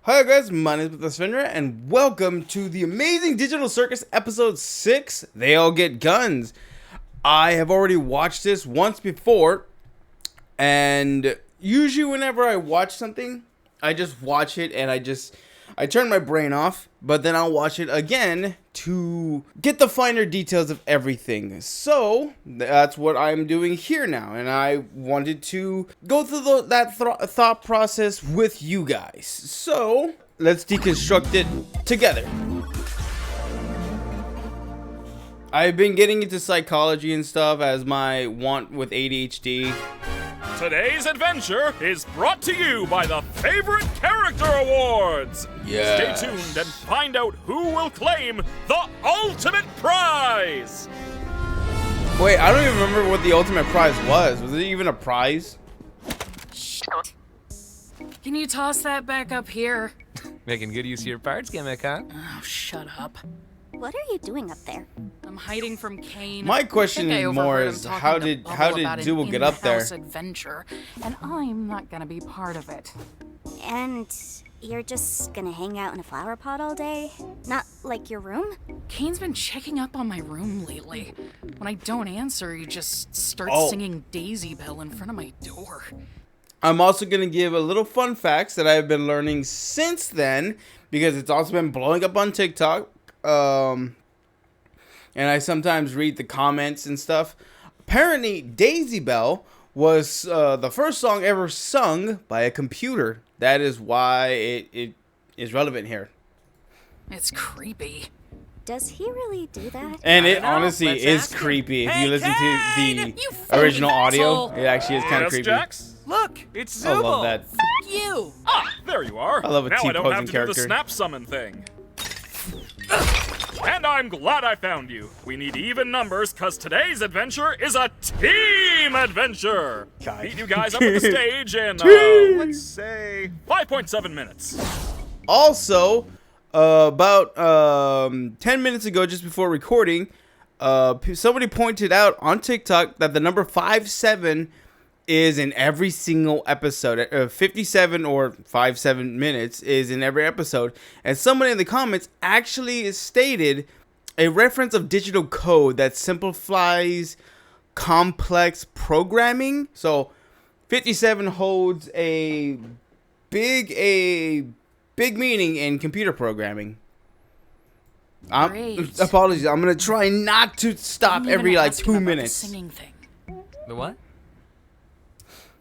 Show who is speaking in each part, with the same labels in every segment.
Speaker 1: Hi guys, my name is the Spinner, and welcome to the amazing Digital Circus episode 6, They All Get Guns. I have already watched this once before, and usually whenever I watch something, I just watch it and I turn my brain off, but then I'll watch it again to get the finer details of everything. So that's what I'm doing here now, and I wanted to go through that thought process with you guys. So let's deconstruct it together. I've been getting into psychology and stuff as my want with ADHD.
Speaker 2: Today's adventure is brought to you by the Favorite Character Awards.
Speaker 1: Yes.
Speaker 2: Stay tuned and find out who will claim the ultimate prize.
Speaker 1: Wait, I don't even remember what the ultimate prize was. Was it even a prize?
Speaker 3: Can you toss that back up here?
Speaker 4: Making good use of your parts gimmick, huh?
Speaker 3: Oh, shut up.
Speaker 5: What are you doing up there?
Speaker 3: I'm hiding from Kane.
Speaker 1: My question
Speaker 3: I think I
Speaker 1: more
Speaker 3: overheard
Speaker 1: is
Speaker 3: him
Speaker 1: how
Speaker 3: talking
Speaker 1: did
Speaker 3: to Bubble about an
Speaker 1: Zool get up there?
Speaker 3: in-house adventure, and I'm not gonna be part of it.
Speaker 5: And you're just gonna hang out in a flower pot all day? Not like your room?
Speaker 3: Kane's been checking up on my room lately. When I don't answer, he just starts
Speaker 1: Oh.
Speaker 3: singing Daisy Bell in front of my door.
Speaker 1: I'm also going to give a little fun facts that I've been learning since then, because it's also been blowing up on TikTok. And I sometimes read the comments and stuff. Apparently, Daisy Bell was the first song ever sung by a computer. That is why it is relevant here.
Speaker 3: It's creepy.
Speaker 5: Does he really do that?
Speaker 1: And it
Speaker 2: know.
Speaker 1: honestly
Speaker 2: Let's
Speaker 1: is
Speaker 2: ask him.
Speaker 1: creepy if
Speaker 2: Hey,
Speaker 1: you listen to
Speaker 3: Kane!
Speaker 1: the
Speaker 3: You phony
Speaker 1: original audio.
Speaker 3: asshole!
Speaker 1: It actually is kind of
Speaker 2: Yes,
Speaker 1: creepy.
Speaker 2: Jax?
Speaker 4: Look, it's
Speaker 1: I
Speaker 4: Zooble.
Speaker 1: love that.
Speaker 3: You!
Speaker 2: Ah, there you are.
Speaker 1: I love a
Speaker 2: now I don't
Speaker 1: T-posing
Speaker 2: have to do
Speaker 1: character.
Speaker 2: the snap summon thing. And I'm glad I found you. We need even numbers, because today's adventure is a team adventure.
Speaker 1: God.
Speaker 2: Meet you guys up at the stage in, let's say, 5.7 minutes.
Speaker 1: Also, about 10 minutes ago, just before recording, somebody pointed out on TikTok that the number 57 is in every single episode. 57 or 57 minutes is in every episode. And somebody in the comments actually stated a reference of digital code that simplifies complex programming. So 57 holds a big meaning in computer programming.
Speaker 3: Great.
Speaker 1: Apologies. I'm gonna try not to stop
Speaker 3: I'm
Speaker 1: every
Speaker 3: gonna
Speaker 1: like
Speaker 3: ask him
Speaker 1: 2
Speaker 3: about the
Speaker 1: minutes.
Speaker 3: singing thing.
Speaker 4: The what?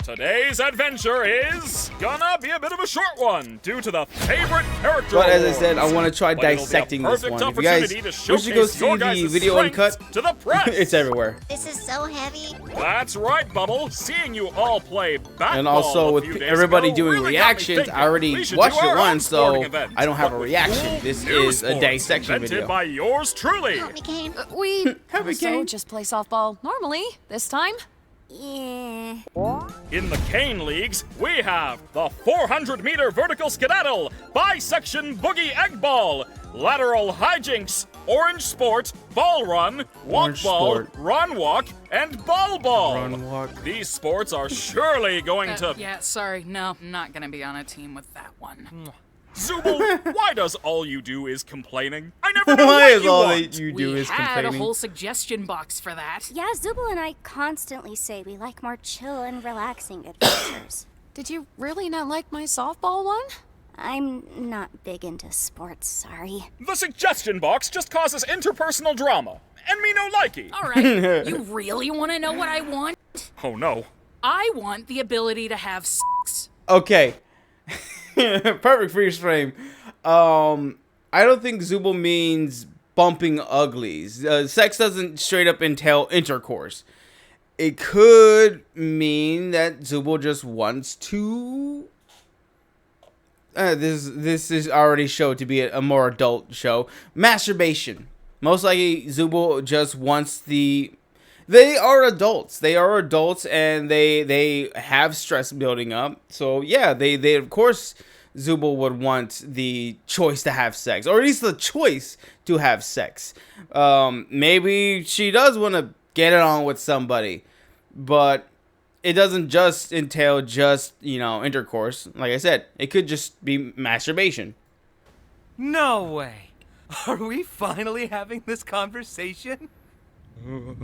Speaker 2: Today's adventure is gonna be a bit of a short one due to the favorite character.
Speaker 1: But as I said, I
Speaker 2: awards.
Speaker 1: want to try
Speaker 2: But it'll be a
Speaker 1: dissecting this
Speaker 2: perfect
Speaker 1: one. If you guys
Speaker 2: opportunity to
Speaker 1: wish to go
Speaker 2: showcase
Speaker 1: see
Speaker 2: your
Speaker 1: the
Speaker 2: guys'
Speaker 1: video
Speaker 2: strength
Speaker 1: uncut,
Speaker 2: to the press.
Speaker 1: it's everywhere.
Speaker 5: This is so heavy.
Speaker 2: That's right, Bubble. Seeing you all play basketball
Speaker 1: And also
Speaker 2: a
Speaker 1: with
Speaker 2: few days
Speaker 1: everybody
Speaker 2: ago
Speaker 1: doing
Speaker 2: really got me
Speaker 1: reactions,
Speaker 2: thinking.
Speaker 1: I already
Speaker 2: We should
Speaker 1: watched
Speaker 2: do
Speaker 1: it
Speaker 2: our own
Speaker 1: once,
Speaker 2: sporting
Speaker 1: so
Speaker 2: event,
Speaker 1: I don't have
Speaker 2: but
Speaker 1: a
Speaker 2: with
Speaker 1: reaction.
Speaker 2: cool
Speaker 1: This
Speaker 2: new
Speaker 1: is a
Speaker 2: sports
Speaker 1: dissection
Speaker 2: invented
Speaker 1: video.
Speaker 2: by yours truly.
Speaker 5: Help me, Kane.
Speaker 6: We
Speaker 1: Happy
Speaker 6: also
Speaker 1: Kane.
Speaker 6: just play softball normally this time.
Speaker 5: Yeah.
Speaker 2: In the Cane Leagues, we have the 400-meter vertical skedaddle, bisection boogie egg ball, lateral hijinks, orange sport, ball run, walk
Speaker 1: Orange
Speaker 2: ball,
Speaker 1: sport.
Speaker 2: run walk, and ball ball.
Speaker 1: Run walk.
Speaker 2: These sports are surely going to...
Speaker 3: Yeah, sorry. No, I'm not gonna be on a team with that one.
Speaker 2: Zooble, why does all you do is complaining? I never know
Speaker 1: Why
Speaker 2: what
Speaker 1: is
Speaker 2: you
Speaker 1: all
Speaker 2: want.
Speaker 1: that you do
Speaker 3: We
Speaker 1: is
Speaker 3: had
Speaker 1: complaining?
Speaker 3: a whole suggestion box for that.
Speaker 5: Yeah, Zubul and I constantly say we like more chill and relaxing adventures.
Speaker 6: Did you really not like my softball one?
Speaker 5: I'm not big into sports, sorry.
Speaker 2: The suggestion box just causes interpersonal drama, and me no likey.
Speaker 3: All right, you really want to know what I want?
Speaker 2: Oh no.
Speaker 3: I want the ability to have sex.
Speaker 1: Okay. Perfect freeze frame. I don't think Zubul means bumping uglies. Sex doesn't straight up entail intercourse. It could mean that Zubul just wants to. This is already showed to be a more adult show. Masturbation. Most likely, Zubul just wants the. They are adults. They are adults, and they have stress building up. So yeah, they of course Zubul would want the choice to have sex, or at least the choice to have sex. Maybe she does want to get it on with somebody, but it doesn't just entail just, intercourse. Like I said, it could just be masturbation.
Speaker 4: No way. Are we finally having this conversation?
Speaker 1: And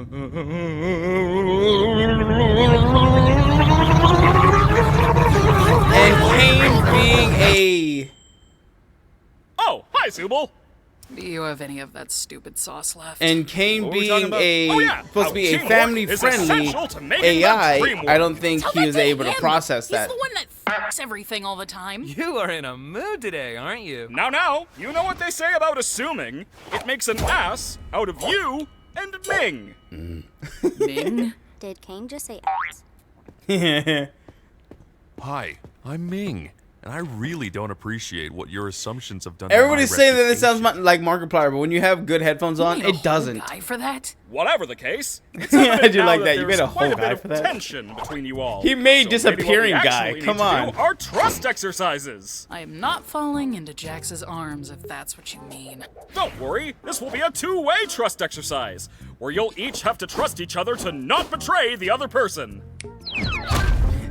Speaker 1: Kane being a...
Speaker 2: Oh, hi, Zubul.
Speaker 3: Do you have any of that stupid sauce left?
Speaker 1: And Kane
Speaker 2: What were we talking
Speaker 1: being
Speaker 2: about?
Speaker 1: a...
Speaker 2: Oh, yeah.
Speaker 1: supposed
Speaker 2: How
Speaker 1: to be a
Speaker 2: teamwork
Speaker 1: family-friendly
Speaker 2: is essential to making that
Speaker 1: AI,
Speaker 2: dream work.
Speaker 1: I don't think
Speaker 3: Tell
Speaker 1: he
Speaker 3: that
Speaker 1: was
Speaker 3: to
Speaker 1: able to
Speaker 3: him.
Speaker 1: process
Speaker 3: He's
Speaker 1: that.
Speaker 3: the one that f***s everything all the time.
Speaker 4: You are in a mood today, aren't you?
Speaker 2: Now, you know what they say about assuming. It makes an ass out of you and Ming.
Speaker 3: Ming?
Speaker 5: Did Kane just say ass?
Speaker 7: Hi, I'm Ming, and I really don't appreciate what your assumptions have done.
Speaker 1: Everybody's
Speaker 7: to my
Speaker 1: saying that it
Speaker 7: reputation.
Speaker 1: sounds like Markiplier, but when you have good headphones on,
Speaker 3: You need a
Speaker 1: it
Speaker 3: whole
Speaker 1: doesn't.
Speaker 3: guy for that?
Speaker 2: Whatever the case, it's
Speaker 1: I
Speaker 2: evident
Speaker 1: do
Speaker 2: now
Speaker 1: like that. You
Speaker 2: there's
Speaker 1: made a
Speaker 2: quite
Speaker 1: whole guy
Speaker 2: bit
Speaker 1: for
Speaker 2: of
Speaker 1: that.
Speaker 2: tension between you all.
Speaker 1: He made
Speaker 2: So
Speaker 1: disappearing
Speaker 2: maybe what we
Speaker 1: guy.
Speaker 2: actually
Speaker 1: Come
Speaker 2: need to
Speaker 1: on.
Speaker 2: do are trust exercises.
Speaker 3: I am not falling into Jax's arms, if that's what you mean.
Speaker 2: Don't worry, this will be a two-way trust exercise, where you'll each have to trust each other to not betray the other person.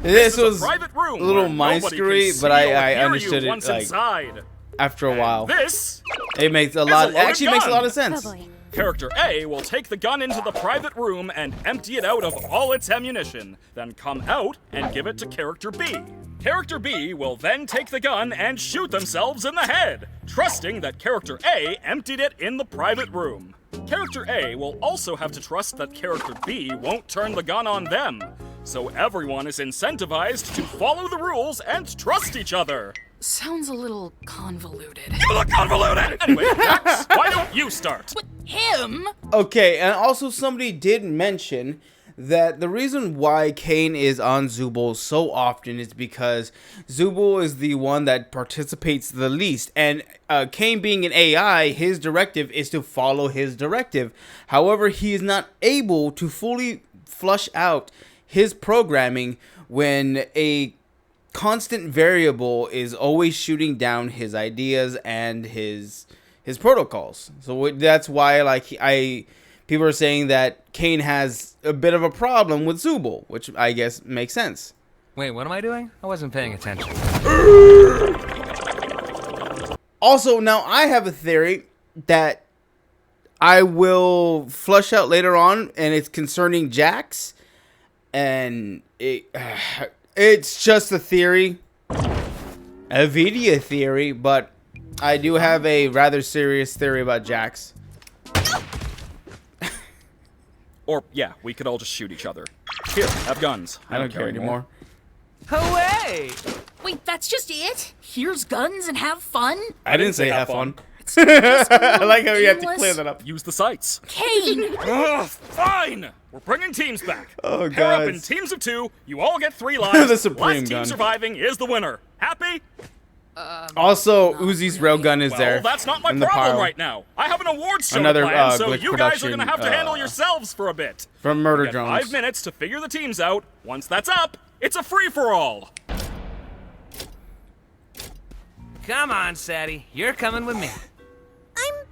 Speaker 1: This
Speaker 2: This is a
Speaker 1: was
Speaker 2: private room
Speaker 1: a little
Speaker 2: where
Speaker 1: mind
Speaker 2: nobody can
Speaker 1: screwy,
Speaker 2: see
Speaker 1: but
Speaker 2: or
Speaker 1: I
Speaker 2: hear
Speaker 1: understood
Speaker 2: you
Speaker 1: it
Speaker 2: once
Speaker 1: like
Speaker 2: inside.
Speaker 1: after a while.
Speaker 2: This
Speaker 1: It makes a
Speaker 2: a
Speaker 1: lot. It
Speaker 2: loaded
Speaker 1: actually makes a lot
Speaker 2: gun.
Speaker 1: of sense.
Speaker 5: Oh boy.
Speaker 2: Character A will take the gun into the private room and empty it out of all its ammunition, then come out and give it to Character B. Character B will then take the gun and shoot themselves in the head, trusting that Character A emptied it in the private room. Character A will also have to trust that Character B won't turn the gun on them, so everyone is incentivized to follow the rules and trust each other.
Speaker 3: Sounds a little convoluted.
Speaker 2: You look convoluted! Anyway, Max, why don't you start?
Speaker 3: With him?
Speaker 1: Okay, and also somebody did mention that the reason why Kane is on Zubul so often is because Zubul is the one that participates the least. And Kane being an AI, his directive is to follow his directive. However, he is not able to fully flush out his programming when a constant variable is always shooting down his ideas and his protocols. So that's why people are saying that Kane has a bit of a problem with Zubul, which I guess makes sense.
Speaker 4: Wait, what am I doing? I wasn't paying attention.
Speaker 1: Also, now I have a theory that I will flush out later on, and it's concerning Jax, and it's just a theory, a video theory, but I do have a rather serious theory about Jax.
Speaker 2: Or, yeah, we could all just shoot each other. Here, have guns.
Speaker 1: I don't care anymore.
Speaker 4: Away!
Speaker 3: Wait, that's just it? Here's guns and have fun?
Speaker 1: I didn't say have fun.
Speaker 3: It's just a
Speaker 1: I
Speaker 3: little
Speaker 1: like how you have to
Speaker 3: aimless.
Speaker 1: clear that up.
Speaker 2: Use the sights.
Speaker 3: Kane!
Speaker 2: Ugh, fine! We're bringing teams back.
Speaker 1: Oh,
Speaker 2: Pair up in
Speaker 1: guys.
Speaker 2: teams of 2, you all get 3 lives.
Speaker 1: The supreme
Speaker 2: Last team
Speaker 1: gun.
Speaker 2: surviving is the winner. Happy?
Speaker 1: Also, Uzi's railgun is there.
Speaker 2: Well, that's not my
Speaker 1: in the
Speaker 2: problem
Speaker 1: pile.
Speaker 2: right now. I have an awards show
Speaker 1: Another,
Speaker 2: planned, so
Speaker 1: glitch
Speaker 2: you guys are gonna
Speaker 1: production,
Speaker 2: have to handle yourselves for a bit.
Speaker 1: From Murder
Speaker 2: Get
Speaker 1: Drones.
Speaker 2: 5 minutes to figure the teams out. Once that's up, it's a free-for-all.
Speaker 4: Come on, Sadie. You're coming with me.
Speaker 5: I'm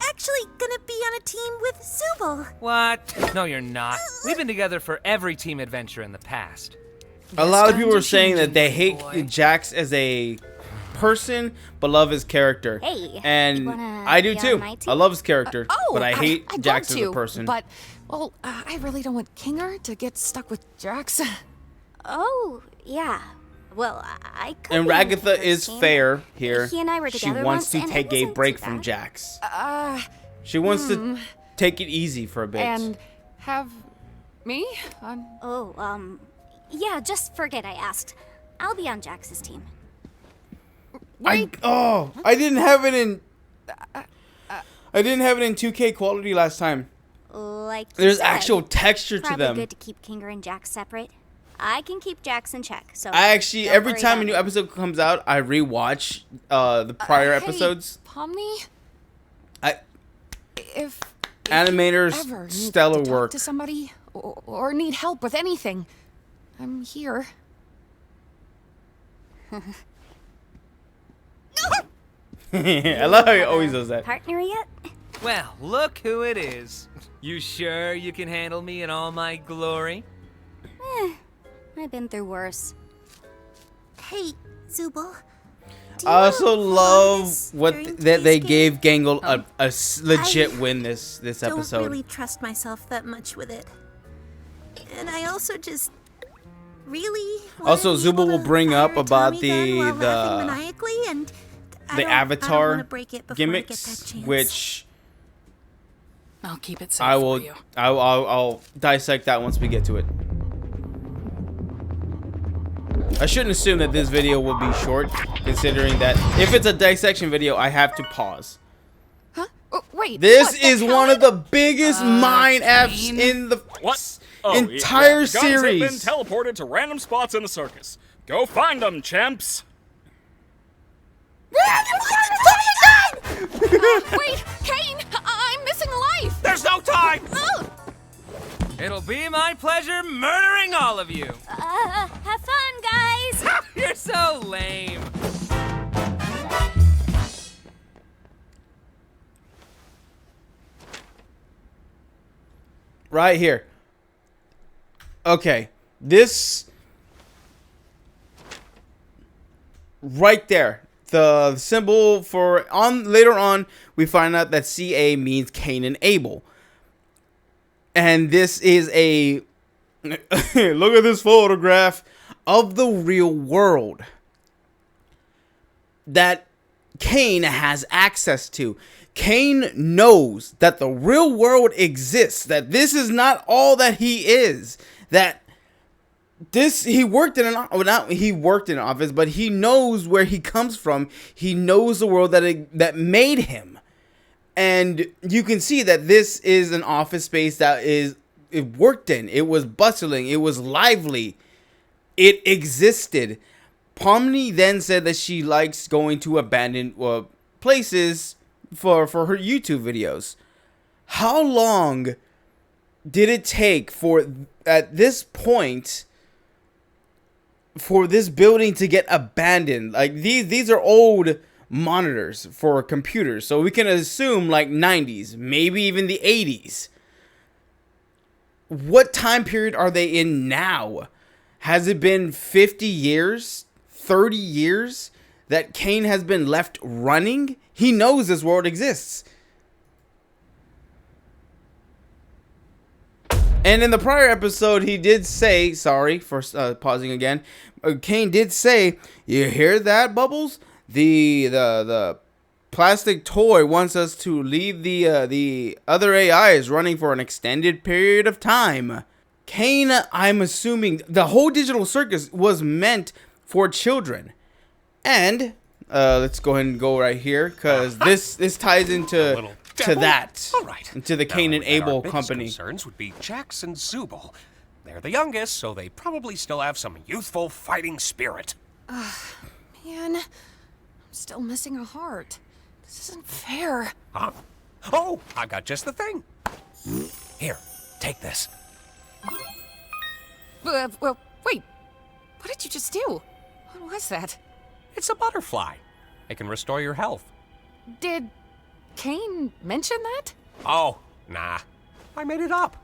Speaker 5: actually gonna be on a team with Zubul.
Speaker 4: What? No, you're not. We've been together for every team adventure in the past.
Speaker 1: A lot of
Speaker 3: Yes,
Speaker 1: people
Speaker 3: times
Speaker 1: are
Speaker 3: are
Speaker 1: saying that they
Speaker 3: changing,
Speaker 1: hate
Speaker 3: boy.
Speaker 1: Jax as a person, but love his character.
Speaker 5: Hey,
Speaker 1: and
Speaker 5: you wanna
Speaker 1: I do
Speaker 5: be on
Speaker 1: too.
Speaker 5: my team?
Speaker 1: I love his character, but I hate
Speaker 6: I'd
Speaker 1: Jax
Speaker 6: love
Speaker 1: as a
Speaker 6: to,
Speaker 1: person.
Speaker 6: But, well, I really don't want Kinger to get stuck with Jax.
Speaker 5: Oh, yeah. Well, I could.
Speaker 1: And
Speaker 5: be on
Speaker 1: Ragatha
Speaker 5: Kinger's
Speaker 1: is
Speaker 5: team.
Speaker 1: fair here.
Speaker 5: He and I were
Speaker 1: She
Speaker 5: together
Speaker 1: wants
Speaker 5: once,
Speaker 1: to
Speaker 5: and it
Speaker 1: take a
Speaker 5: wasn't
Speaker 1: break
Speaker 5: too
Speaker 1: from
Speaker 5: bad.
Speaker 1: Jax. She wants to take it easy for a bit.
Speaker 6: And have me on.
Speaker 5: Oh, yeah, just forget I asked. I'll be on Jax's team.
Speaker 1: I didn't have it in. I didn't have it in 2K quality last time.
Speaker 5: Like you
Speaker 1: There's
Speaker 5: said,
Speaker 1: actual texture to
Speaker 5: probably
Speaker 1: them.
Speaker 5: good to keep Kinger and Jax separate. I can keep Jax in check. So
Speaker 1: I actually
Speaker 5: don't
Speaker 1: every
Speaker 5: worry
Speaker 1: time a
Speaker 5: about
Speaker 1: new
Speaker 5: it.
Speaker 1: episode comes out, I rewatch the prior episodes.
Speaker 6: Hey, Pomni,
Speaker 1: I
Speaker 6: if
Speaker 1: animators
Speaker 6: ever need
Speaker 1: stellar
Speaker 6: to talk
Speaker 1: work.
Speaker 6: to somebody or need help with anything, I'm here.
Speaker 1: I love how he always does that.
Speaker 5: Partner yet?
Speaker 4: Well, look who it is. You sure you can handle me in all my glory?
Speaker 5: I've been through worse. Hey, Zubul.
Speaker 1: I also love that they gave Gangle a legit win this episode.
Speaker 8: I don't really trust myself that much with it. And I also just really
Speaker 1: Also, Zubul will bring up about the avatar gimmicks, which
Speaker 3: I'll keep it safe
Speaker 1: I will.
Speaker 3: for you.
Speaker 1: I'll dissect that once we get to it. I shouldn't assume that this video will be short, considering that if it's a dissection video, I have to pause.
Speaker 6: Huh? Oh, wait.
Speaker 1: This
Speaker 6: what, the
Speaker 1: is one of the biggest mind Fs
Speaker 3: Kane?
Speaker 1: in the
Speaker 2: What?
Speaker 1: entire
Speaker 2: The guns have been
Speaker 1: series.
Speaker 2: teleported to random spots in the circus. Go find them, champs.
Speaker 6: Wait, Kane! I'm missing a life!
Speaker 4: There's no time!
Speaker 6: Ugh.
Speaker 4: It'll be my pleasure murdering all of you.
Speaker 5: Have fun, guys!
Speaker 4: You're so lame.
Speaker 1: Right here. Okay, this right there, the symbol for later on we find out that CA means Cain and Abel, and this is a look at this photograph of the real world that Cain has access to. Cain knows that the real world exists, that this is not all that he is, that he worked in an office, but he knows where he comes from. He knows the world that made him. And you can see that this is an office space that it worked in. It was bustling, it was lively. It existed. Pomni then said that she likes going to abandoned places for her YouTube videos. How long did it take at this point for this building to get abandoned? Like these are old monitors for computers, so we can assume like 90s, maybe even the 80s. What time period are they in now? Has it been 50 years, 30 years that Cain has been left running? He knows this world exists. And in the prior episode, he did say, sorry for pausing again, Cain did say, you hear that, Bubbles? The plastic toy wants us to leave the other AIs running for an extended period of time. Cain, I'm assuming, the whole digital circus was meant for children. And let's go ahead and go right here, because this ties into that.
Speaker 9: All right.
Speaker 1: Into the Cain and Abel company.
Speaker 9: Concerns would be Jax and Zubul. They're the youngest, so they probably still have some youthful fighting spirit.
Speaker 6: Man, I'm still missing a heart. This isn't fair.
Speaker 9: Huh? Oh, I got just the thing. Here, take this.
Speaker 6: Well, wait. What did you just do? What was that?
Speaker 9: It's a butterfly. It can restore your health.
Speaker 6: Did Cain mention that?
Speaker 9: Oh, nah. I made it up.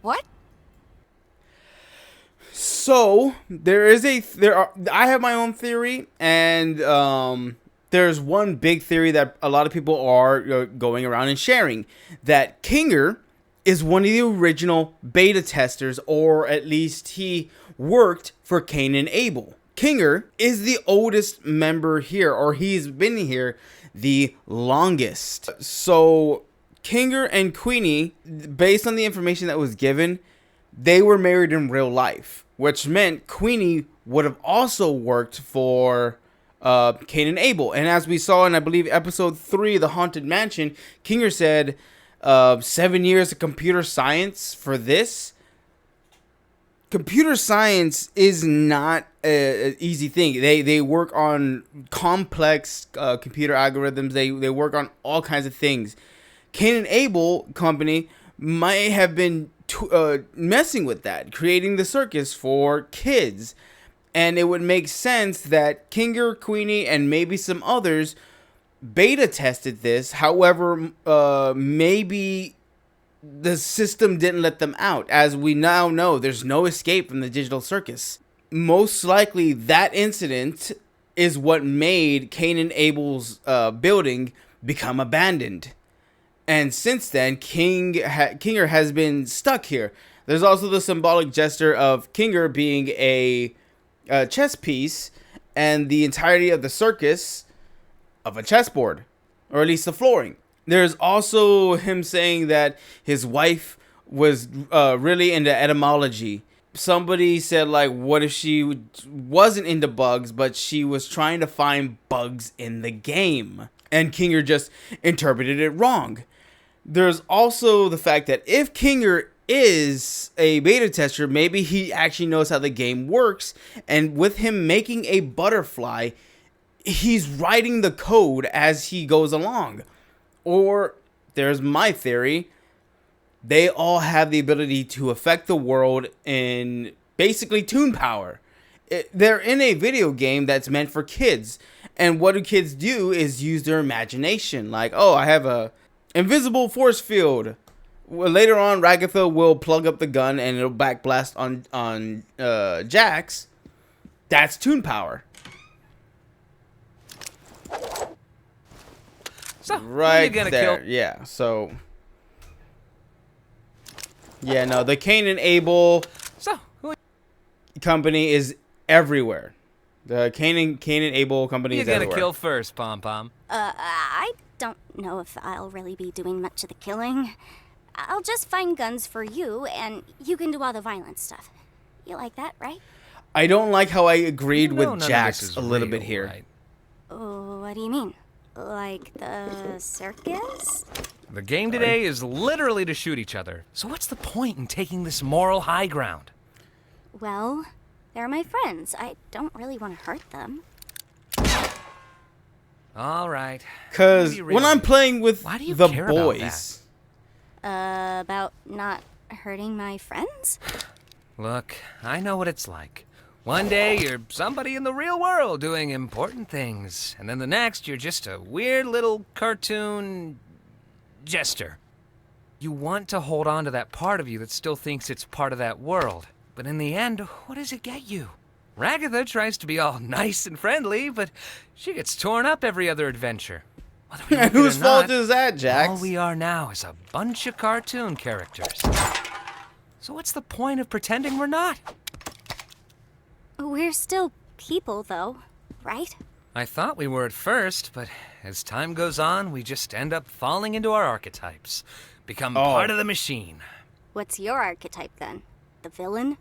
Speaker 6: What?
Speaker 1: So I have my own theory, and there's one big theory that a lot of people are going around and sharing, that Kinger is one of the original beta testers, or at least he worked for Cain and Abel. Kinger is the oldest member here, or he's been here the longest. So Kinger and Queenie, based on the information that was given, they were married in real life, which meant Queenie would have also worked for Cain and Abel. And as we saw in, I believe, episode 3, The Haunted Mansion, Kinger said 7 years of computer science for this. Computer science is not an easy thing. They work on complex computer algorithms. They work on all kinds of things. Cain and Abel company might have been messing with that, creating the circus for kids. And it would make sense that Kinger, Queenie, and maybe some others beta tested this. However, maybe the system didn't let them out. As we now know, there's no escape from the digital circus. Most likely that incident is what made Cain and Abel's building become abandoned. And since then, Kinger has been stuck here. There's also the symbolic gesture of Kinger being a chess piece and the entirety of the circus of a chessboard, or at least the flooring. There's also him saying that his wife was really into etymology. Somebody said, like, what if she wasn't into bugs, but she was trying to find bugs in the game? And Kinger just interpreted it wrong. There's also the fact that if Kinger is a beta tester, maybe he actually knows how the game works, and with him making a butterfly, he's writing the code as he goes along. Or there's my theory, they all have the ability to affect the world in basically toon power. They're in a video game that's meant for kids, and what do kids do is use their imagination. Like, oh, I have a invisible force field. Well, later on, Ragatha will plug up the gun and it'll backblast on Jax. That's toon power.
Speaker 4: So,
Speaker 1: Right
Speaker 4: who you gonna
Speaker 1: there,
Speaker 4: kill?
Speaker 1: yeah. So, yeah, no, the Cain and Abel
Speaker 4: So, who
Speaker 1: company is everywhere. The Cain and Abel company
Speaker 4: you
Speaker 1: is
Speaker 4: gonna
Speaker 1: everywhere.
Speaker 4: kill first, Pom Pom?
Speaker 5: I don't know if I'll really be doing much of the killing. I'll just find guns for you, and you can do all the violent stuff. You like that, right?
Speaker 1: I don't like how I agreed
Speaker 4: You know none
Speaker 1: with
Speaker 4: of
Speaker 1: Jax
Speaker 4: this is
Speaker 1: a little bit
Speaker 4: real,
Speaker 1: here.
Speaker 4: right?
Speaker 5: Oh, what do you mean? Like the circus?
Speaker 4: The game today is literally to shoot each other. So what's the point in taking this moral high ground?
Speaker 5: Well, they're my friends. I don't really want to hurt them.
Speaker 4: All right.
Speaker 1: Because
Speaker 4: Be
Speaker 1: when
Speaker 4: real.
Speaker 1: I'm playing with
Speaker 4: Why do you
Speaker 1: the
Speaker 4: care about
Speaker 1: boys,
Speaker 5: About not hurting my friends?
Speaker 4: Look, I know what it's like. One day you're somebody in the real world doing important things, and then the next you're just a weird little cartoon jester. You want to hold on to that part of you that still thinks it's part of that world, but in the end, what does it get you? Ragatha tries to be all nice and friendly, but she gets torn up every other adventure. Whether we like it or
Speaker 1: whose fault
Speaker 4: not,
Speaker 1: is that, Jax?
Speaker 4: all we are now is a bunch of cartoon characters. So what's the point of pretending we're not?
Speaker 5: We're still people, though, right?
Speaker 4: I thought we were at first, but as time goes on, we just end up falling into our archetypes. Become part of the machine.
Speaker 5: What's your archetype, then? The villain?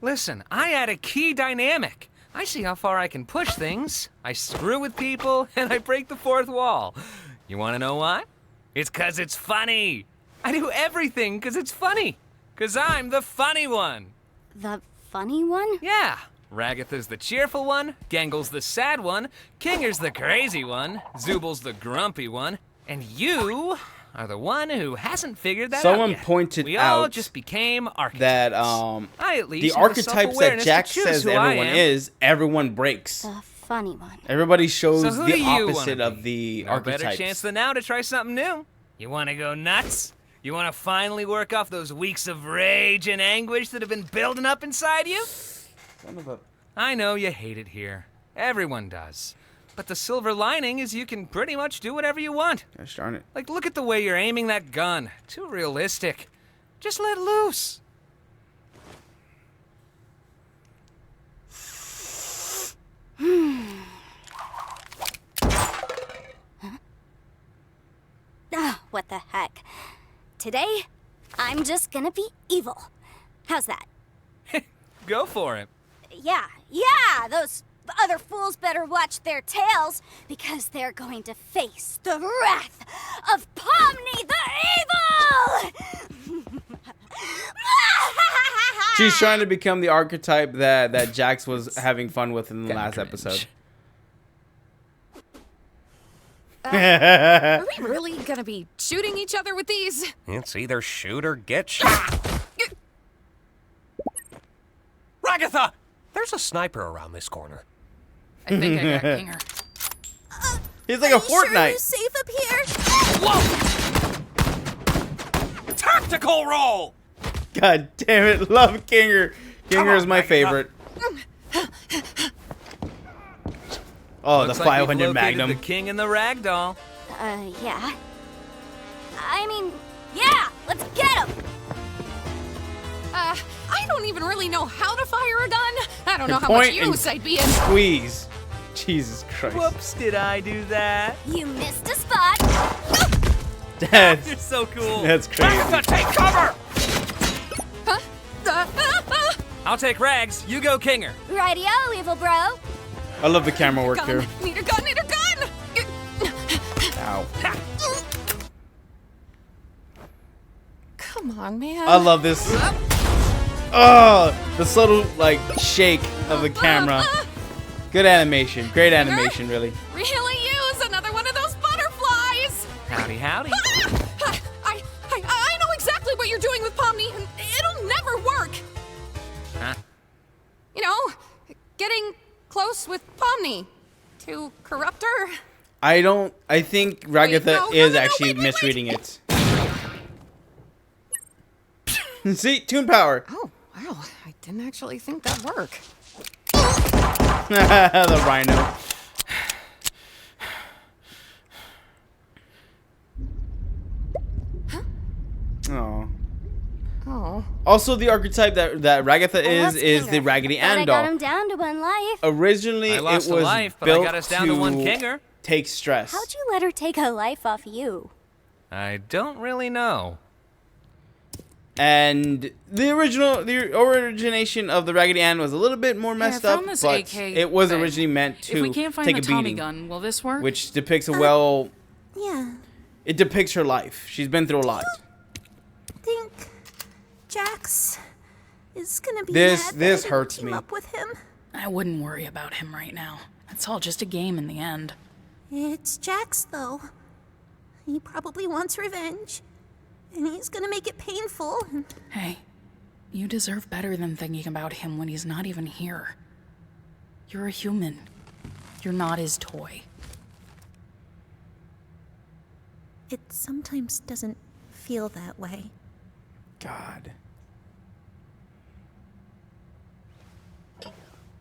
Speaker 4: Listen, I add a key dynamic. I see how far I can push things. I screw with people, and I break the fourth wall. You want to know why? It's 'cause it's funny. I do everything 'cause it's funny. 'Cause I'm the funny one.
Speaker 5: The funny one?
Speaker 4: Yeah. Ragatha's the cheerful one, Gangle's the sad one, Kinger's the crazy one, Zubal's the grumpy one, and you are the one who hasn't figured that out
Speaker 1: Someone
Speaker 4: yet.
Speaker 1: pointed
Speaker 4: we all
Speaker 1: out
Speaker 4: just became archetypes.
Speaker 1: that
Speaker 4: I at least
Speaker 1: the
Speaker 4: have the
Speaker 1: archetypes that
Speaker 4: self-awareness
Speaker 1: Jax
Speaker 4: to choose
Speaker 1: says
Speaker 4: who I
Speaker 1: everyone
Speaker 4: am.
Speaker 1: is, everyone breaks.
Speaker 5: The funny one.
Speaker 1: Everybody shows
Speaker 4: So who
Speaker 1: the
Speaker 4: do you
Speaker 1: opposite
Speaker 4: wanna
Speaker 1: of the
Speaker 4: No
Speaker 1: archetypes.
Speaker 4: better chance than now to try something new. You want to go nuts? You want to finally work off those weeks of rage and anguish that have been building up inside you?
Speaker 1: Son of a...
Speaker 4: I know you hate it here. Everyone does. But the silver lining is you can pretty much do whatever you want.
Speaker 1: Gosh darn it.
Speaker 4: Like, look at the way you're aiming that gun. Too realistic. Just let loose.
Speaker 5: Ah, what the heck. Today, I'm just gonna be evil. How's that?
Speaker 4: Go for it.
Speaker 5: Yeah, those other fools better watch their tails because they're going to face the wrath of Pomni the Evil!
Speaker 1: She's trying to become the archetype that Jax was having fun with in the last episode.
Speaker 6: Are we really gonna be shooting each other with these?
Speaker 9: It's either shoot or get shot. Ragatha! There's a sniper around this corner.
Speaker 3: I think I got Kinger.
Speaker 1: He's like a
Speaker 8: Sure you're
Speaker 1: Fortnite.
Speaker 8: safe up here?
Speaker 4: Whoa!
Speaker 9: tactical roll!
Speaker 1: God damn it, love Kinger. Kinger is my favorite. Oh,
Speaker 4: Looks
Speaker 1: the
Speaker 4: like we've
Speaker 1: 500
Speaker 4: located
Speaker 1: Magnum.
Speaker 4: the king and the ragdoll.
Speaker 5: Yeah. I mean, yeah, let's get him!
Speaker 6: I don't even really know how to fire a gun. I don't know how
Speaker 1: Point
Speaker 6: much
Speaker 1: and
Speaker 6: use I'd be in.
Speaker 1: Squeeze. Jesus Christ.
Speaker 4: Whoops, did I do that?
Speaker 5: You missed a spot.
Speaker 4: You're
Speaker 1: That's,
Speaker 4: so cool.
Speaker 1: that's crazy.
Speaker 9: Agatha, take cover!
Speaker 4: I'll take Rags, you go Kinger.
Speaker 5: Rightio, evil bro.
Speaker 1: I love the camera work here.
Speaker 6: Gun. Need a gun, need a gun!
Speaker 1: Ow.
Speaker 6: Come on, man.
Speaker 1: I love this. Oh, the subtle like shake of the camera. Good animation. Great animation, really.
Speaker 6: Really use another one of those butterflies!
Speaker 4: Howdy, howdy.
Speaker 6: I know exactly what you're doing with Pomni, and it'll never work.
Speaker 4: Huh?
Speaker 6: You know, getting close with Pomni to corrupt her.
Speaker 1: I think Ragatha
Speaker 6: no,
Speaker 1: is
Speaker 6: no,
Speaker 1: actually
Speaker 6: wait.
Speaker 1: misreading it. See, Toon Power.
Speaker 6: Oh, wow. I didn't actually think that'd work.
Speaker 1: The rhino. Oh.
Speaker 6: Oh.
Speaker 1: Also, the archetype that Ragatha
Speaker 5: Well,
Speaker 1: is
Speaker 5: that's
Speaker 1: the
Speaker 5: Kinger.
Speaker 1: Raggedy
Speaker 5: Thought I
Speaker 1: Ann
Speaker 5: got
Speaker 1: doll.
Speaker 5: him down to one life.
Speaker 1: Originally,
Speaker 4: I lost
Speaker 1: it
Speaker 4: a
Speaker 1: was
Speaker 4: life, but I
Speaker 1: built
Speaker 4: got us down to one Kinger.
Speaker 1: take stress.
Speaker 5: How'd you let her take a life off you?
Speaker 4: I don't really know.
Speaker 1: And the origination of the Raggedy Ann was a little bit more messed
Speaker 3: I
Speaker 1: up,
Speaker 3: found this
Speaker 1: but
Speaker 3: AK
Speaker 1: it was
Speaker 3: thing.
Speaker 1: originally meant to
Speaker 3: If we can't find
Speaker 1: take
Speaker 3: the
Speaker 1: a
Speaker 3: Tommy
Speaker 1: beating,
Speaker 3: gun, will this work?
Speaker 1: which depicts
Speaker 8: Yeah.
Speaker 1: it depicts her life. She's been through a lot.
Speaker 8: Think Jax is gonna be
Speaker 1: This-
Speaker 8: mad that
Speaker 1: this
Speaker 8: I didn't
Speaker 1: hurts
Speaker 8: team
Speaker 1: me.
Speaker 8: up with him.
Speaker 3: I wouldn't worry about him right now. It's all just a game in the end.
Speaker 8: It's Jax, though. He probably wants revenge, and he's gonna make it painful.
Speaker 3: Hey, you deserve better than thinking about him when he's not even here. You're a human. You're not his toy.
Speaker 8: It sometimes doesn't feel that way.
Speaker 1: God.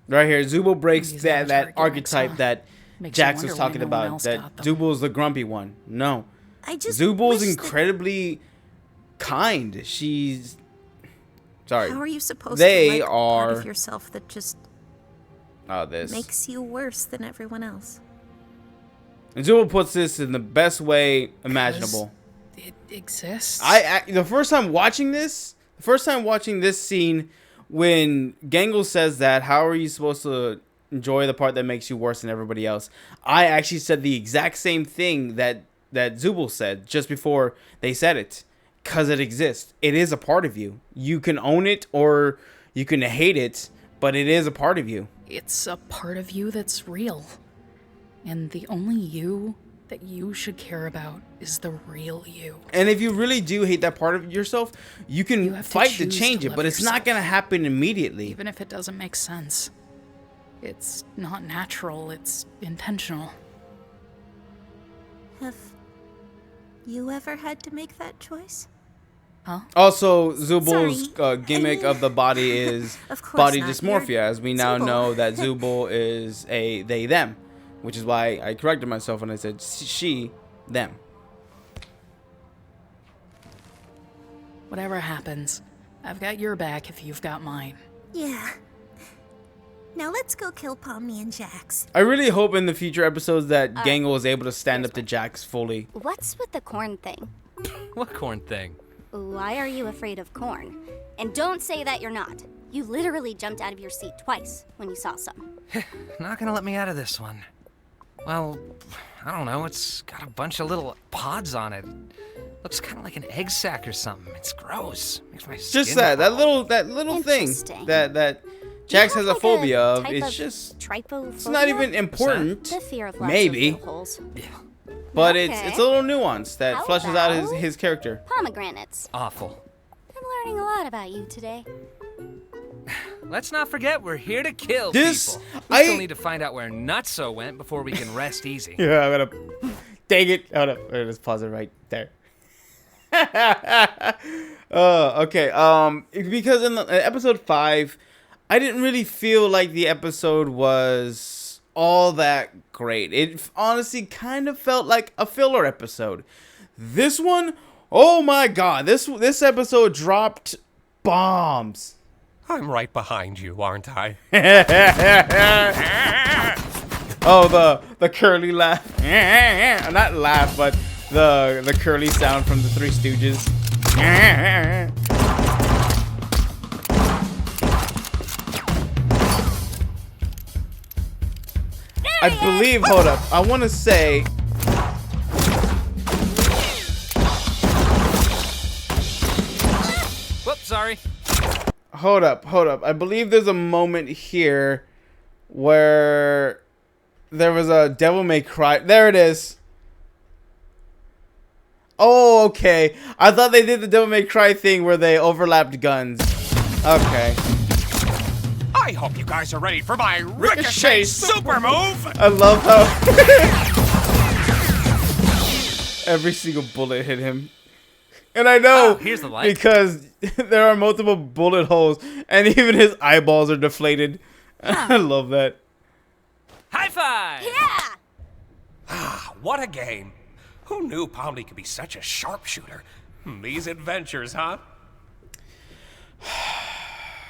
Speaker 1: Right here, Zubul breaks
Speaker 3: These
Speaker 1: that
Speaker 3: numbers are getting
Speaker 1: archetype
Speaker 3: mixed up.
Speaker 1: that
Speaker 3: Makes you
Speaker 1: Jax was
Speaker 3: wonder why
Speaker 1: talking
Speaker 3: no one
Speaker 1: about.
Speaker 3: else
Speaker 1: That
Speaker 3: got them.
Speaker 1: Zubul's the grumpy one. No,
Speaker 8: I just
Speaker 1: Zubul's
Speaker 8: wish that-
Speaker 1: incredibly kind. She's sorry.
Speaker 8: How are you supposed
Speaker 1: They
Speaker 8: to like a part
Speaker 1: are-
Speaker 8: of yourself that just
Speaker 1: Oh, this.
Speaker 8: makes you worse than everyone else?
Speaker 1: And Zubul puts this in the best way imaginable.
Speaker 3: It exists.
Speaker 1: The first time watching this scene, when Gangle says that, how are you supposed to enjoy the part that makes you worse than everybody else? I actually said the exact same thing that Zubul said just before they said it. Because it exists. It is a part of you. You can own it or you can hate it, but it is a part of you.
Speaker 3: It's a part of you that's real. And the only you that you should care about is the real you.
Speaker 1: And if you really do hate that part of yourself, you can
Speaker 3: You have to
Speaker 1: fight to
Speaker 3: choose
Speaker 1: change
Speaker 3: to
Speaker 1: it,
Speaker 3: love
Speaker 1: but it's not
Speaker 3: yourself.
Speaker 1: going to happen immediately.
Speaker 3: Even if it doesn't make sense. It's not natural, it's intentional.
Speaker 8: Have you ever had to make that choice?
Speaker 3: Huh?
Speaker 1: Also, Zubul's
Speaker 8: Sorry.
Speaker 1: gimmick of the body is
Speaker 8: Of course
Speaker 1: body
Speaker 8: not.
Speaker 1: dysmorphia,
Speaker 8: You're
Speaker 1: as we now
Speaker 8: Zubul.
Speaker 1: know that Zubul is a they-them, which is why I corrected myself when I said she, them.
Speaker 3: Whatever happens, I've got your back if you've got mine.
Speaker 8: Yeah. Now let's go kill Pomni and Jax.
Speaker 1: I really hope in the future episodes that Gangle is able to stand up to Jax fully.
Speaker 5: What's with the corn thing?
Speaker 4: What corn thing?
Speaker 5: Why are you afraid of corn? And don't say that you're not. You literally jumped out of your seat twice when you saw some.
Speaker 4: Not gonna let me out of this one. Well, I don't know. It's got a bunch of little pods on it. Looks kind of like an egg sac or something. It's gross. Makes my skin
Speaker 1: Just that
Speaker 4: crawl.
Speaker 1: little thing
Speaker 5: Interesting.
Speaker 1: that Jax
Speaker 5: You
Speaker 1: has
Speaker 5: have
Speaker 1: a phobia of.
Speaker 5: type
Speaker 1: It's just
Speaker 5: trypophobia?
Speaker 1: it's not even important,
Speaker 5: The fear of lots
Speaker 1: maybe.
Speaker 5: of little holes.
Speaker 1: but
Speaker 5: Okay.
Speaker 1: it's a little nuance that
Speaker 5: How
Speaker 1: fleshes out
Speaker 5: about-
Speaker 1: his character.
Speaker 5: Pomegranates.
Speaker 4: Awful.
Speaker 5: I'm learning a lot about you today.
Speaker 4: Let's not forget we're here to kill
Speaker 1: This-
Speaker 4: people. We still need to find out where Nutso went before we can rest easy.
Speaker 1: Yeah, I'm gonna. Dang it! Hold up. Let's pause it right there. Okay. Because in episode 5, I didn't really feel like the episode was all that great. It honestly kind of felt like a filler episode. This one, oh my god, this episode dropped bombs.
Speaker 9: I'm right behind you, aren't I?
Speaker 1: Oh, the curly laugh. Not laugh, but the curly sound from the Three Stooges. I believe, hold up, I want to say...
Speaker 4: Whoops, sorry.
Speaker 1: Hold up. I believe there's a moment here where there was a Devil May Cry. There it is. Oh, okay. I thought they did the Devil May Cry thing where they overlapped guns. Okay.
Speaker 9: I hope you guys are ready for my Ricochet super move!
Speaker 1: I love how every single bullet hit him. And I know
Speaker 4: here's the light.
Speaker 1: Because there are multiple bullet holes and even his eyeballs are deflated. I love that.
Speaker 4: High five!
Speaker 5: Yeah!
Speaker 9: What a game. Who knew Pomni could be such a sharpshooter? These adventures, huh?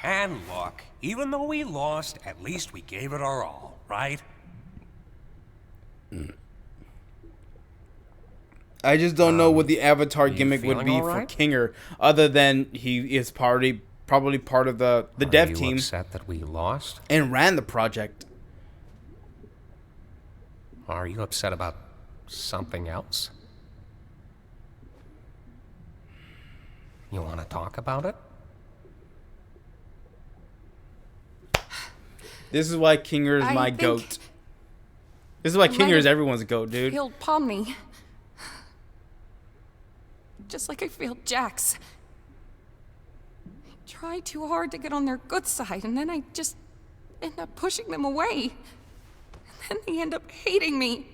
Speaker 9: And look, even though we lost, at least we gave it our all, right?
Speaker 1: I just don't know what the Avatar gimmick would
Speaker 9: feeling
Speaker 1: be
Speaker 9: all
Speaker 1: for
Speaker 9: right?
Speaker 1: Kinger, other than he is probably part of the dev
Speaker 9: Are you
Speaker 1: team
Speaker 9: upset that we lost?
Speaker 1: and ran the project.
Speaker 9: Are you upset about something else? You want to talk about it?
Speaker 1: This is why Kinger is
Speaker 6: I
Speaker 1: my
Speaker 6: think
Speaker 1: goat. This is why
Speaker 6: I might
Speaker 1: Kinger is
Speaker 6: have
Speaker 1: everyone's goat, dude.
Speaker 6: Failed Pomni. Just like I failed Jax. I tried too hard to get on their good side, and then I just end up pushing them away. And then they end up hating me.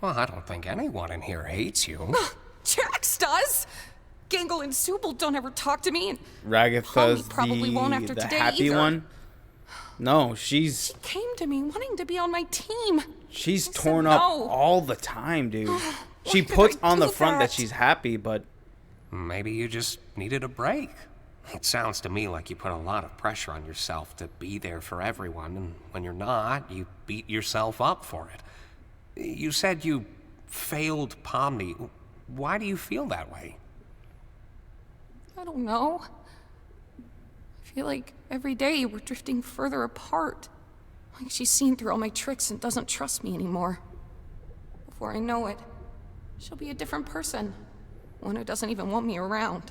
Speaker 9: Well, I don't think anyone in here hates you.
Speaker 6: Jax does! Gangle and Subal don't ever talk to me, and
Speaker 1: Ragatha's
Speaker 6: Pomni probably won't after
Speaker 1: the
Speaker 6: today
Speaker 1: happy
Speaker 6: either.
Speaker 1: one. No, she's
Speaker 6: Came to me wanting to be on my team.
Speaker 1: she's
Speaker 6: I said
Speaker 1: torn up
Speaker 6: no.
Speaker 1: all the time, dude. She
Speaker 6: Why did
Speaker 1: puts
Speaker 6: I
Speaker 1: on the
Speaker 6: do
Speaker 1: front that
Speaker 6: that?
Speaker 1: she's happy, but
Speaker 9: Maybe you just needed a break. It sounds to me like you put a lot of pressure on yourself to be there for everyone, and when you're not, you beat yourself up for it. You said you failed Pomni. Why do you feel that way?
Speaker 6: I don't know. I feel like every day we're drifting further apart. Like she's seen through all my tricks and doesn't trust me anymore. Before I know it, she'll be a different person. One who doesn't even want me around.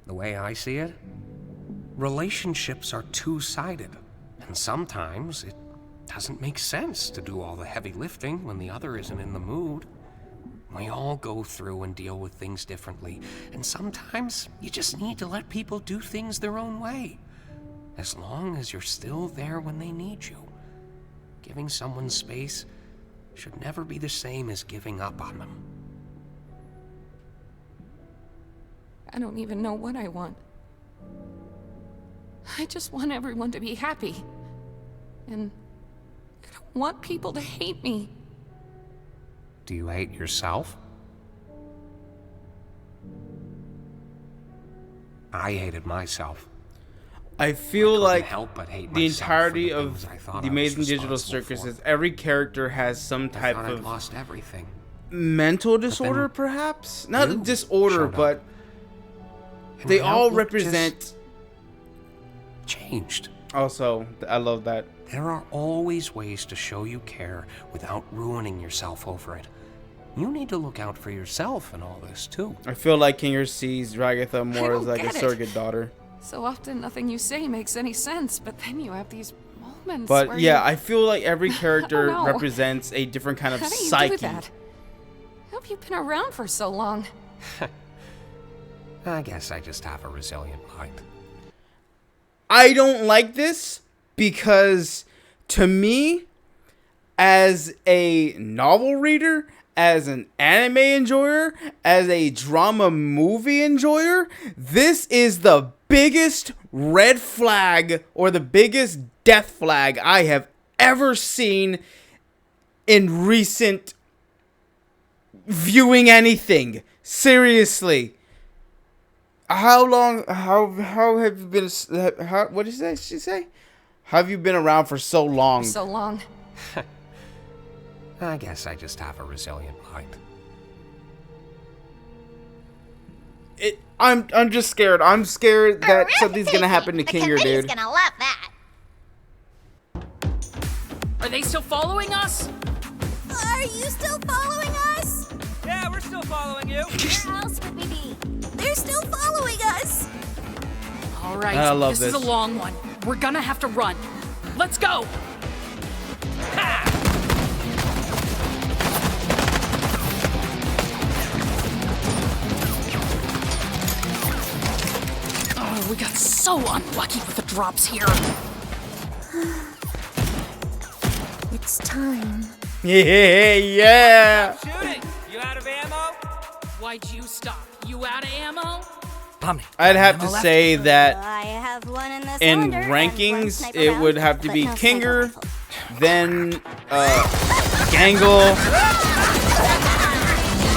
Speaker 9: The way I see it, relationships are two-sided, and sometimes it doesn't make sense to do all the heavy lifting when the other isn't in the mood. We all go through and deal with things differently, and sometimes you just need to let people do things their own way, as long as you're still there when they need you. Giving someone space should never be the same as giving up on them.
Speaker 6: I don't even know what I want. I just want everyone to be happy. And I don't want people to hate me.
Speaker 9: Do you hate yourself? I hated myself.
Speaker 1: I feel
Speaker 9: couldn't
Speaker 1: like
Speaker 9: help but hate
Speaker 1: the
Speaker 9: myself
Speaker 1: entirety
Speaker 9: for the
Speaker 1: of
Speaker 9: things I thought
Speaker 1: the
Speaker 9: I was
Speaker 1: Amazing Digital
Speaker 9: responsible
Speaker 1: Circus
Speaker 9: for.
Speaker 1: is every character has some
Speaker 9: I
Speaker 1: type
Speaker 9: thought I'd
Speaker 1: of
Speaker 9: lost everything.
Speaker 1: mental disorder,
Speaker 9: then
Speaker 1: perhaps? Not
Speaker 9: you
Speaker 1: disorder,
Speaker 9: showed up.
Speaker 1: but
Speaker 9: And
Speaker 1: they
Speaker 9: my
Speaker 1: all
Speaker 9: outlook just
Speaker 1: represent.
Speaker 9: changed.
Speaker 1: Also, I love that.
Speaker 9: There are always ways to show you care without ruining yourself over it. You need to look out for yourself in all this, too.
Speaker 1: I feel like Kinger sees Ragatha more
Speaker 6: don't
Speaker 1: as like a
Speaker 6: get it.
Speaker 1: surrogate daughter.
Speaker 6: So often nothing you say makes any sense, but then you have these moments
Speaker 1: But
Speaker 6: where
Speaker 1: yeah,
Speaker 6: you...
Speaker 1: I feel like every character
Speaker 6: know.
Speaker 1: represents a different kind of
Speaker 6: How do you
Speaker 1: psyche.
Speaker 6: do that? How have you been around for so long?
Speaker 9: I guess I just have a resilient mind.
Speaker 1: I don't like this because to me, as a novel reader, as an anime enjoyer, as a drama movie enjoyer, this is the biggest red flag or the biggest death flag I have ever seen in recent viewing anything. Seriously. How have you been, what did she say? How have you been around for so long?
Speaker 6: So long.
Speaker 9: I guess I just have a resilient mind.
Speaker 1: I'm just scared. I'm scared that something's gonna happen to Kinger, dude.
Speaker 5: He's gonna love that.
Speaker 3: Are they still following us?
Speaker 8: Are you still following us?
Speaker 4: Yeah, we're still following you.
Speaker 5: Where else would we be?
Speaker 8: They're still following us.
Speaker 3: All right,
Speaker 1: I love
Speaker 3: this
Speaker 1: this.
Speaker 3: is a long one. We're gonna have to run. Let's go. Oh, we got so unlucky with the drops here.
Speaker 8: It's time.
Speaker 1: Yeah.
Speaker 4: Shooting! You out of ammo?
Speaker 3: Why'd you stop? You out of ammo?
Speaker 4: Pomni.
Speaker 1: I'd have to say that
Speaker 5: I have one in the
Speaker 1: in
Speaker 5: cylinder and one
Speaker 1: rankings,
Speaker 5: sniper
Speaker 1: it
Speaker 5: round,
Speaker 1: would have to
Speaker 5: but
Speaker 1: be
Speaker 5: no sniper
Speaker 1: Kinger,
Speaker 5: rifle.
Speaker 1: then Gangle,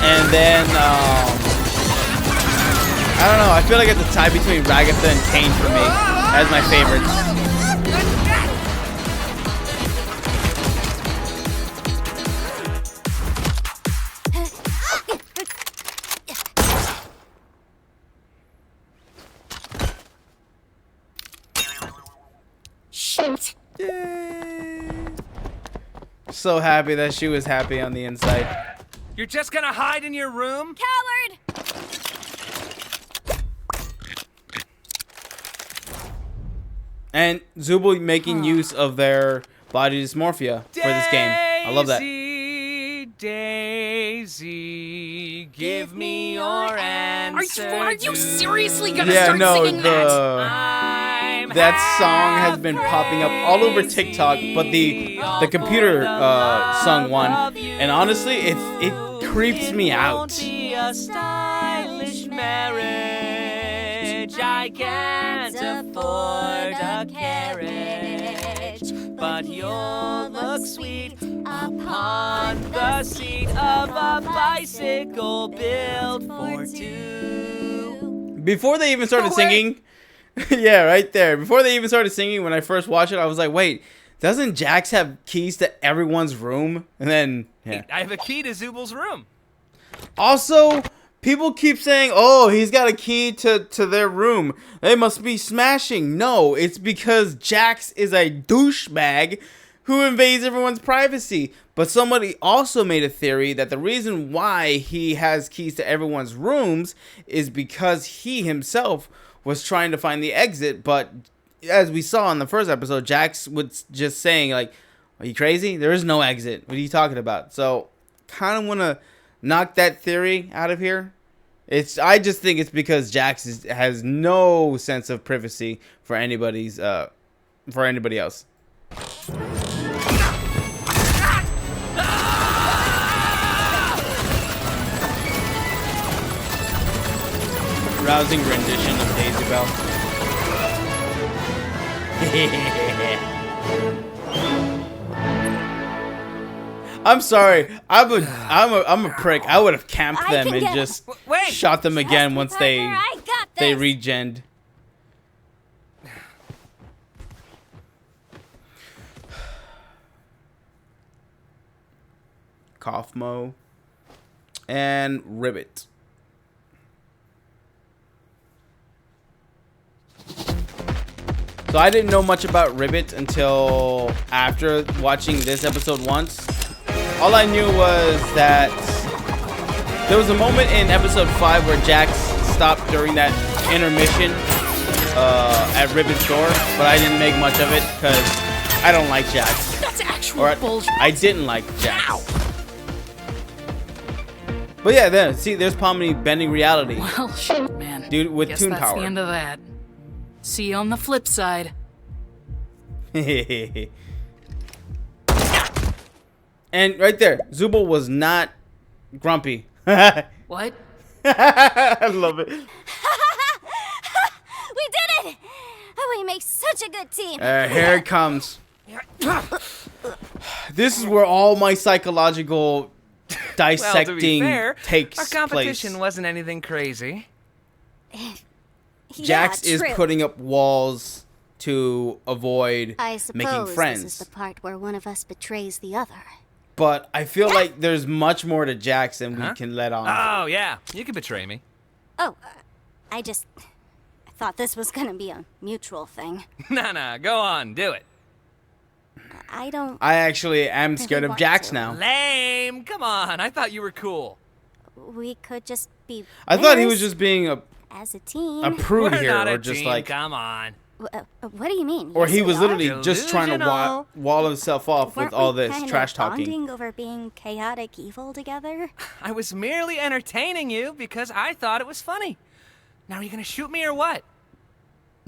Speaker 1: and then I don't know. I feel like it's a tie between Ragatha and Kane for me as my favorites.
Speaker 3: Shoot.
Speaker 1: Yay. So happy that she was happy on the inside.
Speaker 4: You're just gonna hide in your room?
Speaker 5: Coward!
Speaker 1: And Zubul making use of their body dysmorphia for this game. I love that.
Speaker 4: Daisy, give me your answer.
Speaker 3: Are you seriously gonna
Speaker 1: Yeah,
Speaker 3: start
Speaker 1: no,
Speaker 3: singing that?
Speaker 1: that song has been popping up all over TikTok, but the computer sung one, and honestly, it creeps me out.
Speaker 4: A stylish marriage. I can't afford a carriage, but you'll look sweet upon the seat of a bicycle built for two.
Speaker 1: Before they even started singing, yeah, right there. Before they even started singing, when I first watched it, I was like, wait, doesn't Jax have keys to everyone's room? And then, yeah.
Speaker 4: I have a key to Zubul's room.
Speaker 1: Also, people keep saying, oh, he's got a key to their room. They must be smashing. No, it's because Jax is a douchebag who invades everyone's privacy. But somebody also made a theory that the reason why he has keys to everyone's rooms is because he himself was trying to find the exit. But as we saw in the first episode, Jax was just saying, like, are you crazy? There is no exit. What are you talking about? So, kind of want to knock that theory out of here. I just think it's because Jax has no sense of privacy for anybody else. Rousing rendition of Daisy Bell. I'm sorry. I'm a prick. I would have camped
Speaker 5: I
Speaker 1: them
Speaker 5: can
Speaker 1: and
Speaker 5: get
Speaker 1: just
Speaker 4: Wait.
Speaker 1: shot them again
Speaker 5: me,
Speaker 1: once
Speaker 5: partner, I got
Speaker 1: they
Speaker 5: this.
Speaker 1: regened. Kaufmo and Ribbit. So I didn't know much about Ribbit until after watching this episode once. All I knew was that there was a moment in episode 5 where Jax stopped during that intermission at Ribbit's door, but I didn't make much of it because I don't like Jax.
Speaker 3: That's actual
Speaker 1: Or
Speaker 3: bullshit.
Speaker 1: I didn't like Jax.
Speaker 3: Ow.
Speaker 1: But yeah, there. See, there's Pomni bending reality.
Speaker 3: Well, shit, man.
Speaker 1: Dude with
Speaker 3: Guess
Speaker 1: toon
Speaker 3: that's
Speaker 1: power.
Speaker 3: the end of that. See you on the flip side.
Speaker 1: And right there, Zubul was not Grumpy.
Speaker 6: What?
Speaker 1: I love it.
Speaker 5: We did it! Oh, we make such a good team.
Speaker 1: Here it comes. This is where all my psychological
Speaker 4: Well, to
Speaker 1: dissecting
Speaker 4: be fair,
Speaker 1: takes
Speaker 4: our competition
Speaker 1: place.
Speaker 4: wasn't anything crazy.
Speaker 1: Jax
Speaker 5: Yeah,
Speaker 1: is
Speaker 5: true.
Speaker 1: putting up walls to avoid
Speaker 5: I suppose
Speaker 1: making friends.
Speaker 5: this is the part where one of us betrays the other.
Speaker 1: But I feel like there's much more to Jax than we can let on.
Speaker 4: Oh, yeah. You can betray me.
Speaker 5: Oh, I thought this was gonna be a mutual thing.
Speaker 4: Nah, go on. Do it.
Speaker 5: I don't.
Speaker 1: I actually am scared of
Speaker 5: want
Speaker 1: Jax
Speaker 5: to.
Speaker 1: now.
Speaker 4: Lame. Come on. I thought you were cool.
Speaker 5: We could just be.
Speaker 1: I thought he was
Speaker 5: winners
Speaker 1: just being
Speaker 5: as a team.
Speaker 1: a prude
Speaker 4: We're
Speaker 1: here,
Speaker 4: not
Speaker 1: or
Speaker 4: a
Speaker 1: just
Speaker 4: team.
Speaker 1: like,
Speaker 4: Come on.
Speaker 5: What do you mean?
Speaker 1: or
Speaker 5: Yes,
Speaker 1: he
Speaker 5: we
Speaker 1: was
Speaker 5: are.
Speaker 1: literally just trying to
Speaker 4: Delusional.
Speaker 1: wall himself off
Speaker 5: Weren't
Speaker 1: with all
Speaker 5: we
Speaker 1: this
Speaker 5: kinda
Speaker 1: trash talking.
Speaker 5: bonding over being chaotic evil together?
Speaker 4: I was merely entertaining you because I thought it was funny. Now, are you going to shoot me or what?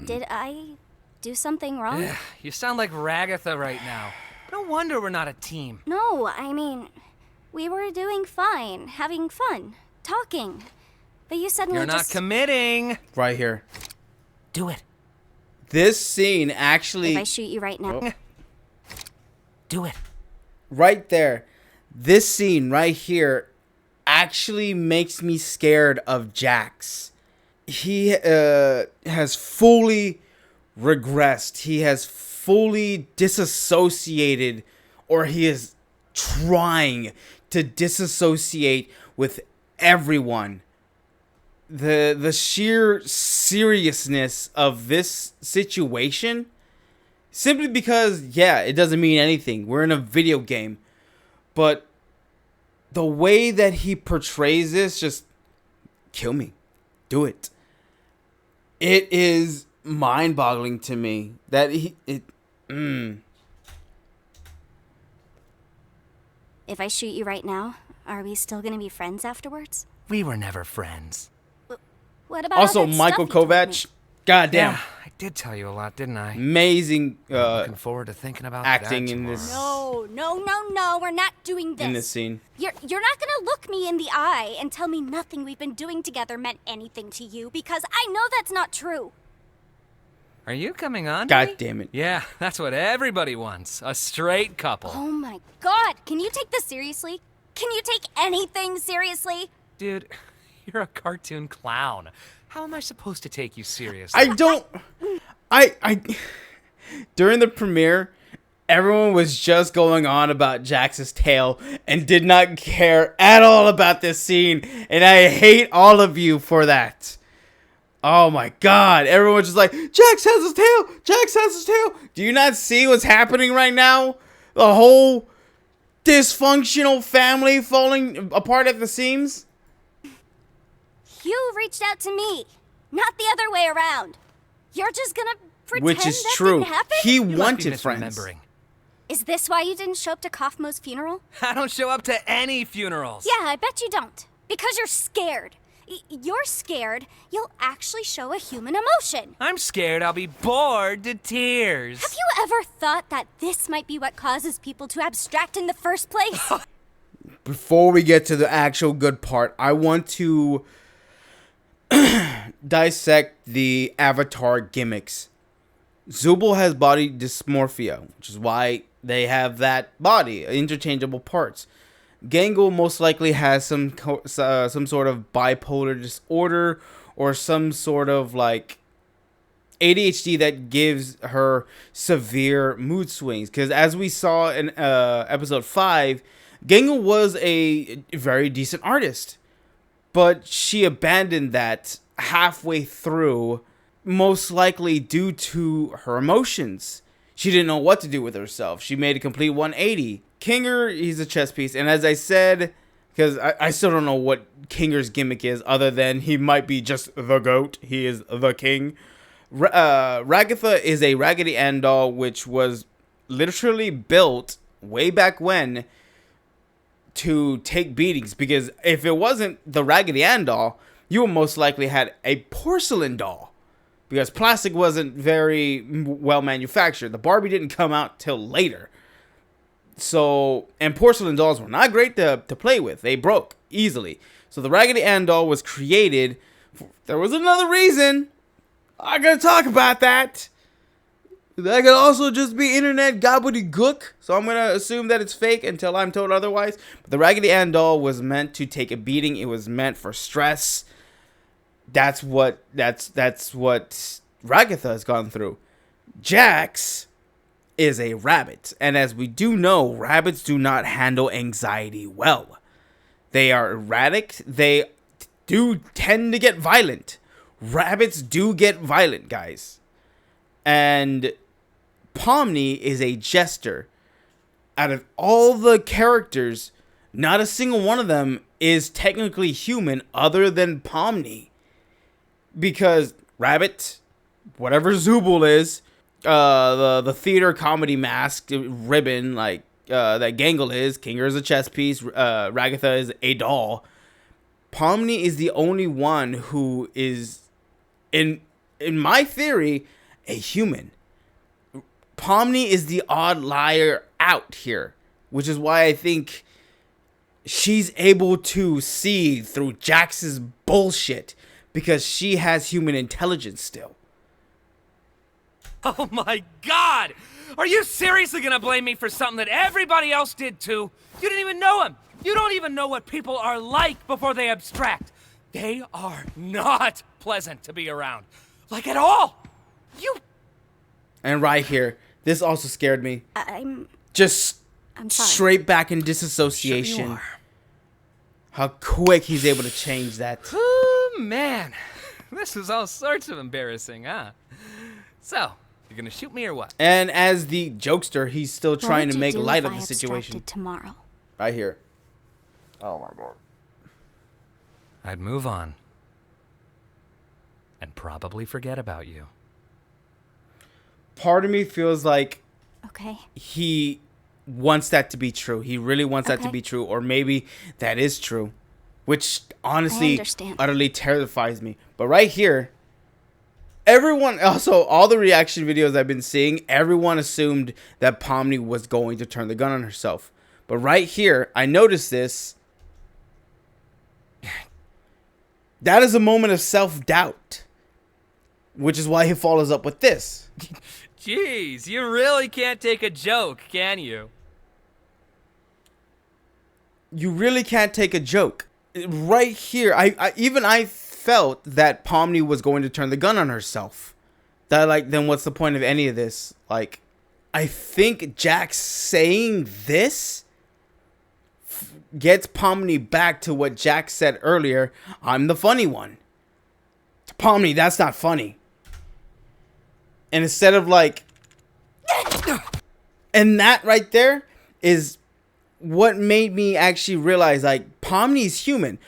Speaker 5: Did I do something wrong?
Speaker 4: Ugh, you sound like Ragatha right now. No wonder we're not a team.
Speaker 5: No, I mean, we were doing fine, having fun, talking. But you suddenly
Speaker 4: You're not
Speaker 5: just...
Speaker 4: committing.
Speaker 1: Right here.
Speaker 4: Do it.
Speaker 1: This scene actually,
Speaker 5: If I shoot you right now...
Speaker 4: Do it.
Speaker 1: right there, this scene right here actually makes me scared of Jax. He has fully regressed. He has fully disassociated, or he is trying to disassociate with everyone. The sheer seriousness of this situation, simply because, yeah, it doesn't mean anything. We're in a video game. But the way that he portrays this, just kill me. Do it. It is mind-boggling to me that
Speaker 5: If I shoot you right now, are we still gonna be friends afterwards?
Speaker 4: We were never friends.
Speaker 5: What about
Speaker 1: Also,
Speaker 5: all that
Speaker 1: Michael
Speaker 5: stuff you told me?
Speaker 1: Kovac, goddamn,
Speaker 4: Yeah, I did tell you a lot, didn't I?
Speaker 1: amazing
Speaker 4: Looking forward to thinking about
Speaker 1: acting
Speaker 4: that
Speaker 1: in this
Speaker 4: tomorrow.
Speaker 5: No, we're not doing this.
Speaker 1: in this scene.
Speaker 5: You're not gonna look me in the eye and tell me nothing we've been doing together meant anything to you, because I know that's not true.
Speaker 4: Are you coming on? to
Speaker 1: God
Speaker 4: me?
Speaker 1: damn it.
Speaker 4: Yeah, that's what everybody wants. A straight couple.
Speaker 5: Oh my god, can you take this seriously? Can you take anything seriously?
Speaker 4: Dude, you're a cartoon clown. How am I supposed to take you seriously?
Speaker 1: I don't. I during the premiere, everyone was just going on about Jax's tail and did not care at all about this scene, and I hate all of you for that. Oh my god, everyone's just like, Jax has his tail! Jax has his tail! Do you not see what's happening right now? The whole dysfunctional family falling apart at the seams?
Speaker 5: You reached out to me, not the other way around. You're just gonna pretend
Speaker 1: Which is
Speaker 5: that
Speaker 1: true.
Speaker 5: didn't happen?
Speaker 1: He
Speaker 4: You must be
Speaker 1: wanted friends.
Speaker 4: misremembering.
Speaker 5: Is this why you didn't show up to Kaufmo's funeral?
Speaker 4: I don't show up to any funerals.
Speaker 5: Yeah, I bet you don't. Because you're scared. You're scared you'll actually show a human emotion.
Speaker 4: I'm scared I'll be bored to tears.
Speaker 5: Have you ever thought that this might be what causes people to abstract in the first place?
Speaker 1: Before we get to the actual good part, I want to dissect the Avatar gimmicks. Zubul has body dysmorphia, which is why they have that body, interchangeable parts. Gangle most likely has some sort of bipolar disorder or some sort of like ADHD that gives her severe mood swings. Because as we saw in episode 5, Gangle was a very decent artist, but she abandoned that halfway through, most likely due to her emotions. She didn't know what to do with herself. She made a complete 180. Kinger, he's a chess piece, and as I said, because I still don't know what Kinger's gimmick is, other than he might be just the GOAT. He is the king. Ragatha is a Raggedy Ann doll, which was literally built way back when to take beatings, because if it wasn't the Raggedy Ann doll, you would most likely had a porcelain doll, because plastic wasn't very well manufactured. The Barbie didn't come out till later. So, and porcelain dolls were not great to play with. They broke easily. So the Raggedy Ann doll was created. There was another reason. I gotta talk about that. That could also just be internet gobbledygook. So I'm gonna assume that it's fake until I'm told otherwise. But the Raggedy Ann doll was meant to take a beating. It was meant for stress. That's what Ragatha has gone through. Jax is a rabbit, and as we do know, rabbits do not handle anxiety well. They are erratic. They do tend to get violent. Rabbits do get violent, guys. And Pomni is a jester. Out of all the characters, not a single one of them is technically human other than Pomni. Because Rabbit, whatever Zooble is, the theater comedy mask ribbon, like that Gangle is, Kinger is a chess piece, Ragatha is a doll. Pomni is the only one who is, in my theory, a human. Pomni is the odd liar out here, which is why I think she's able to see through Jax's bullshit, because she has human intelligence still.
Speaker 4: Oh my god! Are you seriously gonna blame me for something that everybody else did too? You didn't even know him! You don't even know what people are like before they abstract. They are not pleasant to be around. Like at all! You...
Speaker 1: And right here, this also scared me.
Speaker 5: I'm sorry.
Speaker 1: Straight back in disassociation.
Speaker 4: Sure you are.
Speaker 1: How quick he's able to change that.
Speaker 4: Oh man, this is all sorts of embarrassing, huh? So, you're gonna shoot me or what?
Speaker 1: And as the jokester, he's still trying to make light of the
Speaker 5: I
Speaker 1: situation.
Speaker 5: abstracted tomorrow?
Speaker 1: Right here. Oh my god.
Speaker 4: I'd move on. And probably forget about you.
Speaker 1: Part of me feels like
Speaker 5: Okay.
Speaker 1: he wants that to be true. He really wants that to
Speaker 5: Okay.
Speaker 1: be true. Or maybe that is true. Which honestly
Speaker 5: understand.
Speaker 1: utterly terrifies me. But right here, everyone, also all the reaction videos I've been seeing, everyone assumed that Pomni was going to turn the gun on herself. But right here, I noticed this. That is a moment of self-doubt. Which is why he follows up with this.
Speaker 4: Jeez, you really can't take a joke, can you?
Speaker 1: You really can't take a joke. Right here, I felt that Pomni was going to turn the gun on herself. That, like, then what's the point of any of this? Like, I think Jax saying this gets Pomni back to what Jax said earlier. I'm the funny one. Pomni, that's not funny. And instead of like, and that right there is what made me actually realize, like, Pomni's human.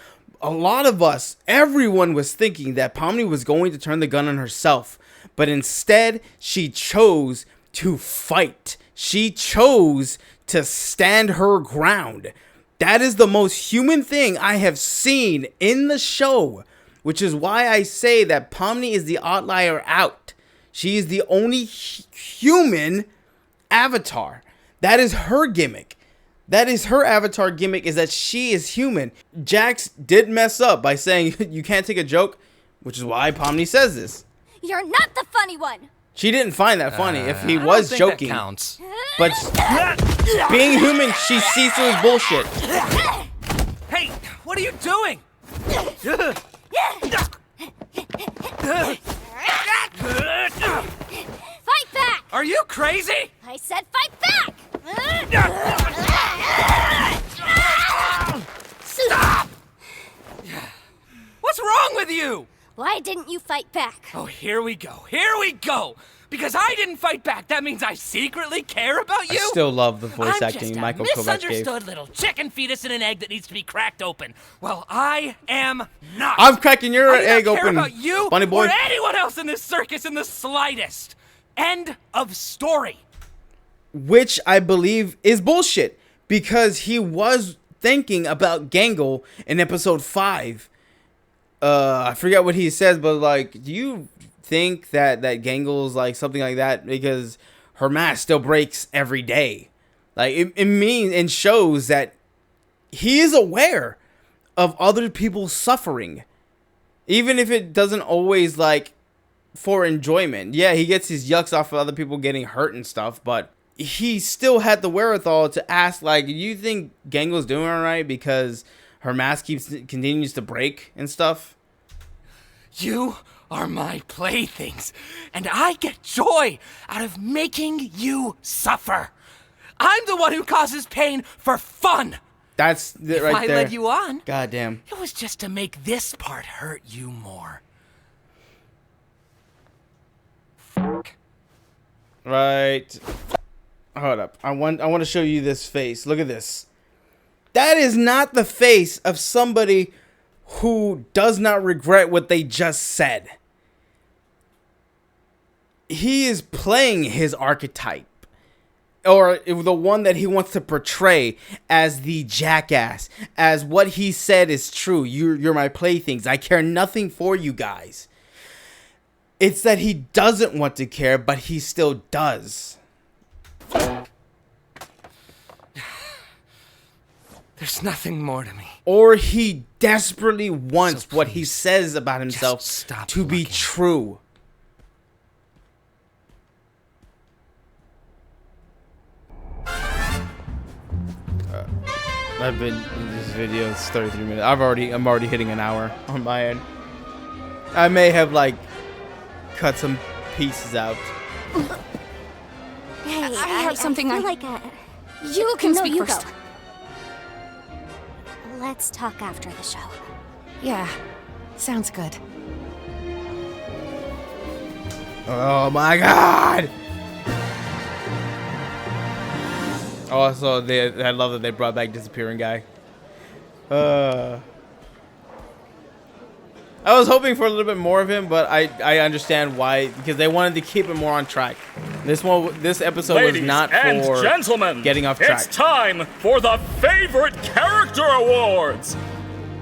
Speaker 1: A lot of us, everyone was thinking that Pomni was going to turn the gun on herself. But instead, she chose to fight. She chose to stand her ground. That is the most human thing I have seen in the show. Which is why I say that Pomni is the outlier out. She is the only human avatar. That is her gimmick. That is her avatar gimmick, is that she is human. Jax did mess up by saying you can't take a joke, which is why Pomni says this.
Speaker 5: You're not the funny one.
Speaker 1: She didn't find that funny if he
Speaker 4: I
Speaker 1: was
Speaker 4: don't think
Speaker 1: joking.
Speaker 4: That counts.
Speaker 1: But being human, she sees through his bullshit.
Speaker 4: Hey, what are you doing?
Speaker 5: Fight back!
Speaker 4: Are you crazy?
Speaker 5: I said fight back!
Speaker 4: Stop! What's wrong with you?
Speaker 5: Why didn't you fight back?
Speaker 4: Oh, here we go. Here we go. Because I didn't fight back, that means I secretly care about you?
Speaker 1: I still love the voice
Speaker 4: I'm
Speaker 1: acting
Speaker 4: just a
Speaker 1: Michael Kovac gave.
Speaker 4: misunderstood little chicken fetus in an egg that needs to be cracked open. Well, I am not.
Speaker 1: I'm cracking your
Speaker 4: I do
Speaker 1: egg
Speaker 4: not care
Speaker 1: open,
Speaker 4: about you
Speaker 1: bunny boy.
Speaker 4: or anyone else in this circus in the slightest. End of story.
Speaker 1: Which I believe is bullshit, because he was thinking about Gangle in episode 5. I forget what he says, but like, do you think that Gangle's like something like that because her mask still breaks every day? Like, it means and shows that he is aware of other people's suffering. Even if it doesn't always, like, for enjoyment. Yeah, he gets his yucks off of other people getting hurt and stuff, but he still had the wherewithal to ask, like, you think Gango's doing alright because her mask continues to break and stuff?
Speaker 4: You are my playthings, and I get joy out of making you suffer. I'm the one who causes pain for fun.
Speaker 1: That's right there.
Speaker 4: If I led you on,
Speaker 1: goddamn,
Speaker 4: it was just to make this part hurt you more.
Speaker 1: Right. Hold up. I want to show you this face. Look at this. That is not the face of somebody who does not regret what they just said. He is playing his archetype, or the one that he wants to portray as the jackass, as what he said is true. You're my playthings. I care nothing for you guys. It's that he doesn't want to care, but he still does.
Speaker 4: There's nothing more to me.
Speaker 1: Or he desperately wants
Speaker 4: So
Speaker 1: what he says about himself to be true. I've been in this video, it's 33 minutes. I'm already hitting an hour on my end. I may have, like, cut some pieces out.
Speaker 5: Hey,
Speaker 6: I have something
Speaker 5: I
Speaker 6: I-
Speaker 5: feel like
Speaker 6: You can
Speaker 5: no,
Speaker 6: speak
Speaker 5: you
Speaker 6: first.
Speaker 5: Go. Let's talk after the show.
Speaker 6: Yeah, sounds good.
Speaker 1: Oh my god! Also, I love that they brought back Disappearing Guy. I was hoping for a little bit more of him, but I understand why, because they wanted to keep it more on track. This episode
Speaker 2: Ladies
Speaker 1: was not
Speaker 2: and
Speaker 1: for
Speaker 2: gentlemen,
Speaker 1: getting off track.
Speaker 2: It's time for the Favorite Character Awards.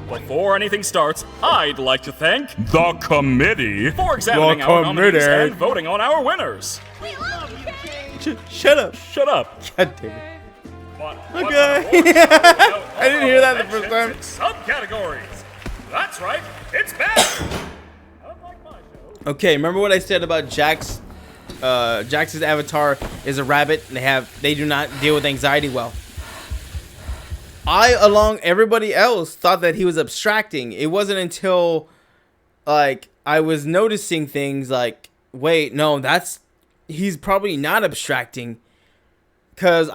Speaker 2: Before anything starts, I'd like to thank
Speaker 7: The committee.
Speaker 2: for examining
Speaker 1: The
Speaker 2: our nominees
Speaker 1: committee.
Speaker 2: and voting on our winners.
Speaker 1: Shut up!
Speaker 2: Shut up.
Speaker 1: God damn it!
Speaker 2: What's
Speaker 1: Okay.
Speaker 2: an award show
Speaker 1: I didn't hear that the first time.
Speaker 2: mentions and Subcategories. That's right. It's back. Unlike my show.
Speaker 1: Okay, remember what I said about Jax's avatar is a rabbit. They do not deal with anxiety well. I, along everybody else, thought that he was abstracting. It wasn't until, like, I was noticing things like, wait, no, he's probably not abstracting. Cause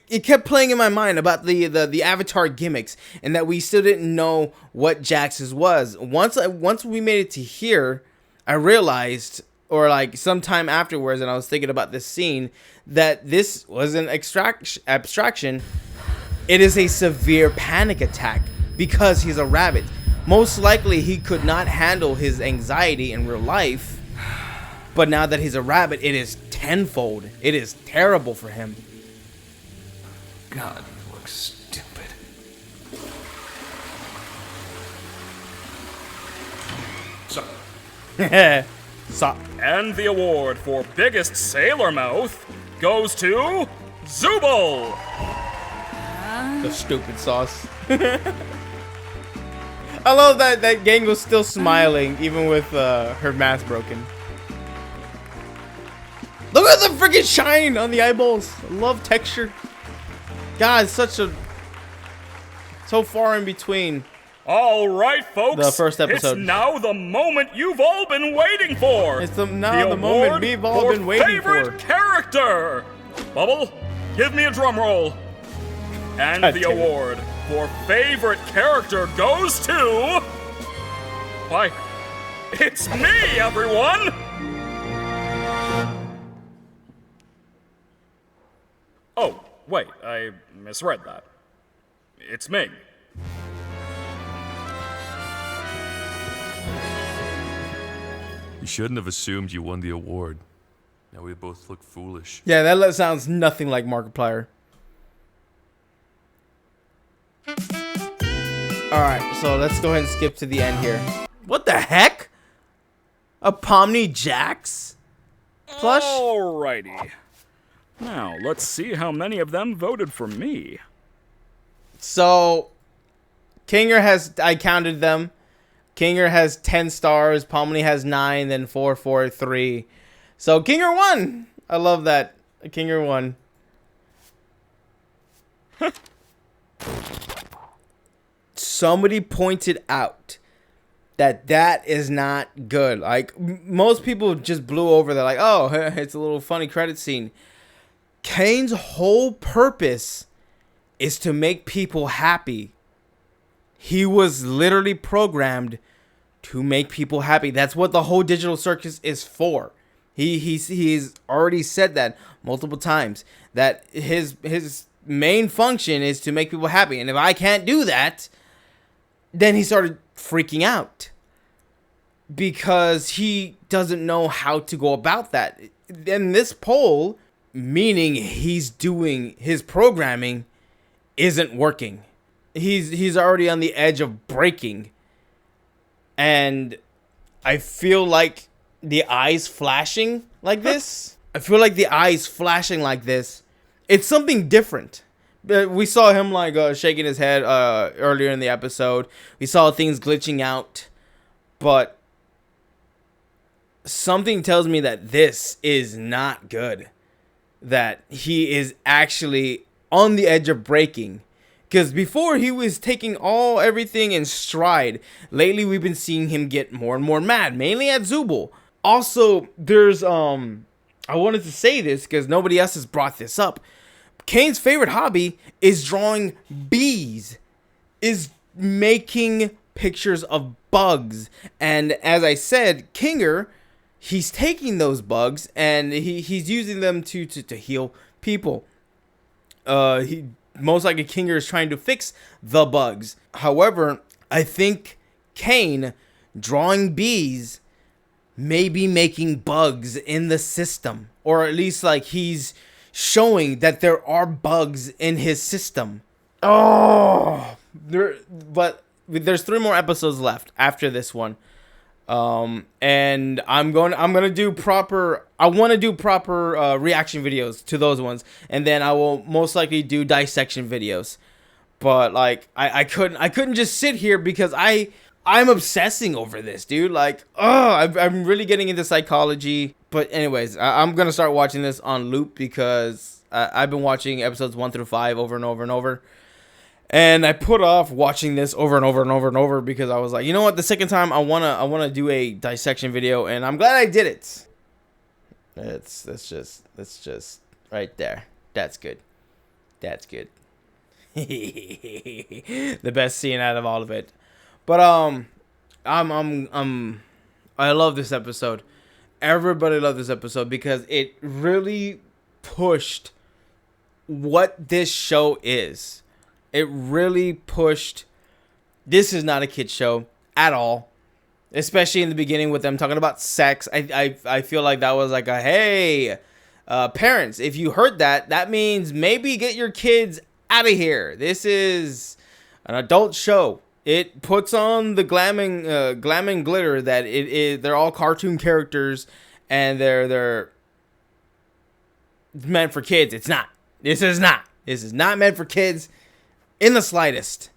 Speaker 1: it kept playing in my mind about the avatar gimmicks, and that we still didn't know what Jax's was. Once we made it to here, I realized, or like sometime afterwards, and I was thinking about this scene, that this was an abstraction. It is a severe panic attack because he's a rabbit. Most likely he could not handle his anxiety in real life, but now that he's a rabbit, it is tenfold. It is terrible for him.
Speaker 4: God, you look stupid.
Speaker 1: So,
Speaker 2: And the award for biggest sailor mouth goes to Zubul.
Speaker 1: the stupid sauce. I love that gang was still smiling even with her mask broken. Look at the freaking shine on the eyeballs. I love texture. God, it's so far in between.
Speaker 2: All right, folks.
Speaker 1: The first episode.
Speaker 2: It's now the moment you've all been waiting for.
Speaker 1: It's now the moment
Speaker 2: award
Speaker 1: we've all been waiting for.
Speaker 2: Favorite character. Bubble, give me a drum roll. And
Speaker 1: God
Speaker 2: the
Speaker 1: damn it.
Speaker 2: award for favorite character goes to. Why, it's me, everyone. Oh, wait, I misread that. It's Ming.
Speaker 7: You shouldn't have assumed you won the award. Now we both look foolish.
Speaker 1: Yeah, that sounds nothing like Markiplier. Alright, so let's go ahead and skip to the end here. What the heck? A Pomni Jax plush?
Speaker 2: Alrighty. Now, let's see how many of them voted for me.
Speaker 1: So, Kinger has, I counted them. Kinger has 10 stars. Pomni has 9, then 4, 4, 3. So Kinger won. I love that. Kinger won. Somebody pointed out that is not good. Like, most people just blew over that, like, oh, it's a little funny credit scene. Kane's whole purpose is to make people happy. He was literally programmed to make people happy. That's what the whole digital circus is for. He's already said that multiple times, that his main function is to make people happy. And if I can't do that, then he started freaking out because he doesn't know how to go about that. And this poll, meaning he's doing his programming, isn't working. He's already on the edge of breaking. And I feel like the eyes flashing like this. It's something different. We saw him like shaking his head earlier in the episode. We saw things glitching out. But something tells me that this is not good. That he is actually on the edge of breaking. Because before he was taking everything in stride. Lately we've been seeing him get more and more mad. Mainly at Zubul. Also, there's I wanted to say this because nobody else has brought this up. Kane's favorite hobby is drawing bees. Is making pictures of bugs. And as I said, Kinger, he's taking those bugs and he's using them to heal people. Most likely Kinger is trying to fix the bugs. However, I think Kane drawing bees may be making bugs in the system. Or at least like he's showing that there are bugs in his system. But there's 3 more episodes left after this one. And I'm gonna do proper. I want to do proper reaction videos to those ones, and then I will most likely do dissection videos. But like, I couldn't just sit here because I'm obsessing over this, dude. Like, I'm really getting into psychology. But anyways, I'm gonna start watching this on loop because I've been watching episodes 1 through 5 over and over and over. And I put off watching this over and over and over and over because I was like, you know what? The second time I wanna do a dissection video, and I'm glad I did it. That's just right there. That's good. That's good. The best scene out of all of it. But I love this episode. Everybody loved this episode because it really pushed what this show is. It really pushed. This is not a kid show at all, especially in the beginning with them talking about sex. I feel like that was like a hey, parents, if you heard that, that means maybe get your kids out of here. This is an adult show. It puts on the glam and glitter that it is. They're all cartoon characters and they're meant for kids. It's not. This is not meant for kids. In the slightest.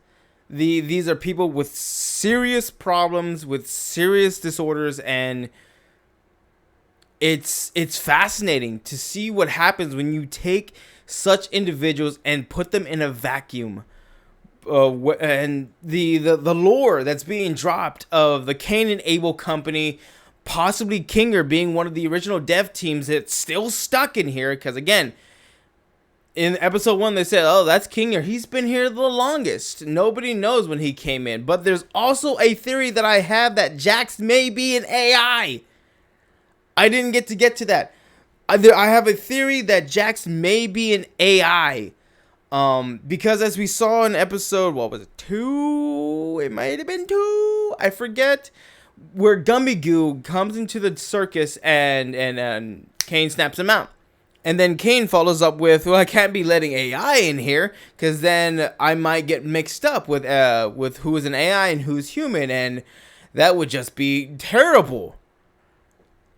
Speaker 1: These are people with serious problems, with serious disorders, and it's fascinating to see what happens when you take such individuals and put them in a vacuum. And the lore that's being dropped of the Cain and Abel company, possibly Kinger being one of the original dev teams that's still stuck in here, because again, in episode 1, they said, oh, that's Kinger. He's been here the longest. Nobody knows when he came in. But there's also a theory that I have that Jax may be an AI. I didn't get to that. I have a theory that Jax may be an AI. Because as we saw in episode, what was it, 2? It might have been 2. I forget. Where Gummy Goo comes into the circus and Kane snaps him out. And then Kane follows up with, well, I can't be letting AI in here because then I might get mixed up with who is an AI and who's human, and that would just be terrible.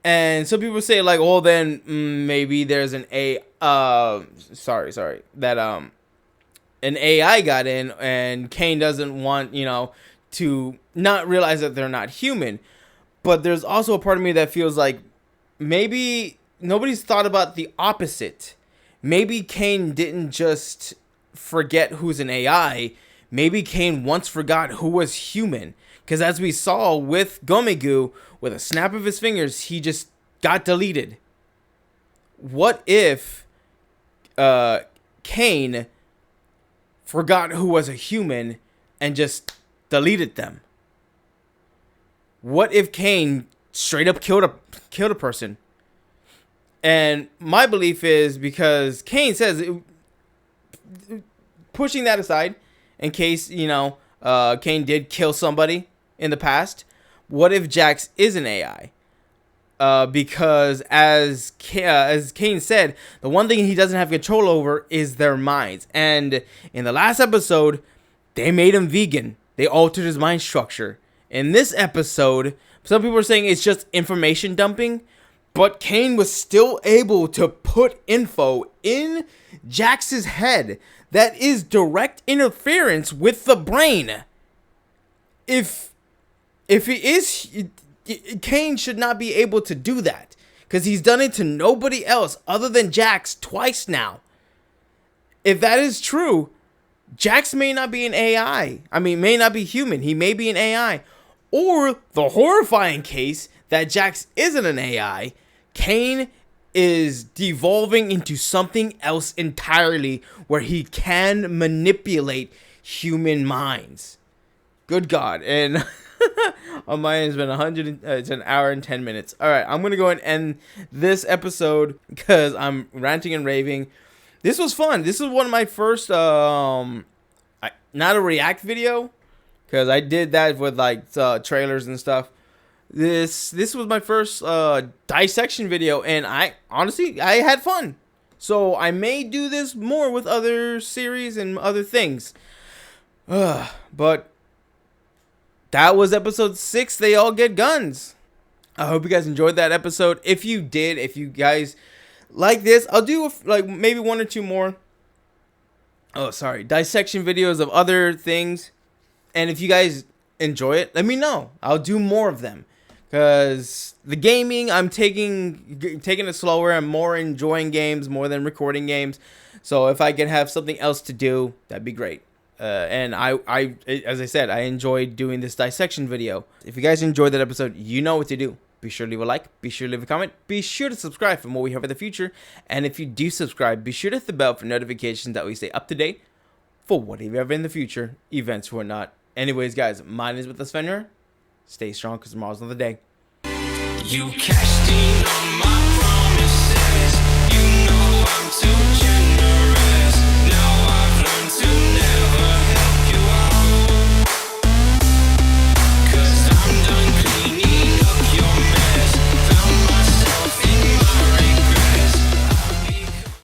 Speaker 1: And some people say like, oh, then maybe there's an an AI got in, and Kane doesn't want, to not realize that they're not human. But there's also a part of me that feels like maybe nobody's thought about the opposite. Maybe Kane didn't just forget who's an AI. Maybe Kane once forgot who was human. Because as we saw with Gomegu, with a snap of his fingers, he just got deleted. What if Kane forgot who was a human and just deleted them? What if Kane straight up killed a person? And my belief is, because Kane says, pushing that aside, in case, Kane did kill somebody in the past, what if Jax is an AI? Because as Kane said, the one thing he doesn't have control over is their minds. And in the last episode, they made him vegan. They altered his mind structure. In this episode, some people are saying it's just information dumping, but Kane was still able to put info in Jax's head that is direct interference with the brain. If it is, Kane should not be able to do that, because he's done it to nobody else other than Jax twice now. If that is true, Jax may not be an AI. May not be human. He may be an AI. Or the horrifying case that Jax isn't an AI. Kane is devolving into something else entirely, where he can manipulate human minds. Good God. And on my end, it's an hour and 10 minutes. All right, I'm going to go and end this episode because I'm ranting and raving. This was fun. This was one of my first, not a react video, because I did that with trailers and stuff. This was my first dissection video, and I had fun. So I may do this more with other series and other things. But that was episode 6. They all get guns. I hope you guys enjoyed that episode. If you did, if you guys like this, I'll do maybe 1 or 2 more. Dissection videos of other things. And if you guys enjoy it, let me know. I'll do more of them. Because the gaming, I'm taking it slower. I'm more enjoying games more than recording games. So if I can have something else to do, that'd be great. And I, as I said, I enjoyed doing this dissection video. If you guys enjoyed that episode, you know what to do. Be sure to leave a like. Be sure to leave a comment. Be sure to subscribe for more we have in the future. And if you do subscribe, be sure to hit the bell for notifications that we stay up to date for whatever in the future, events or not. Anyways, guys, mine is with the Svenner. Stay strong, because tomorrow's another day.
Speaker 4: You catch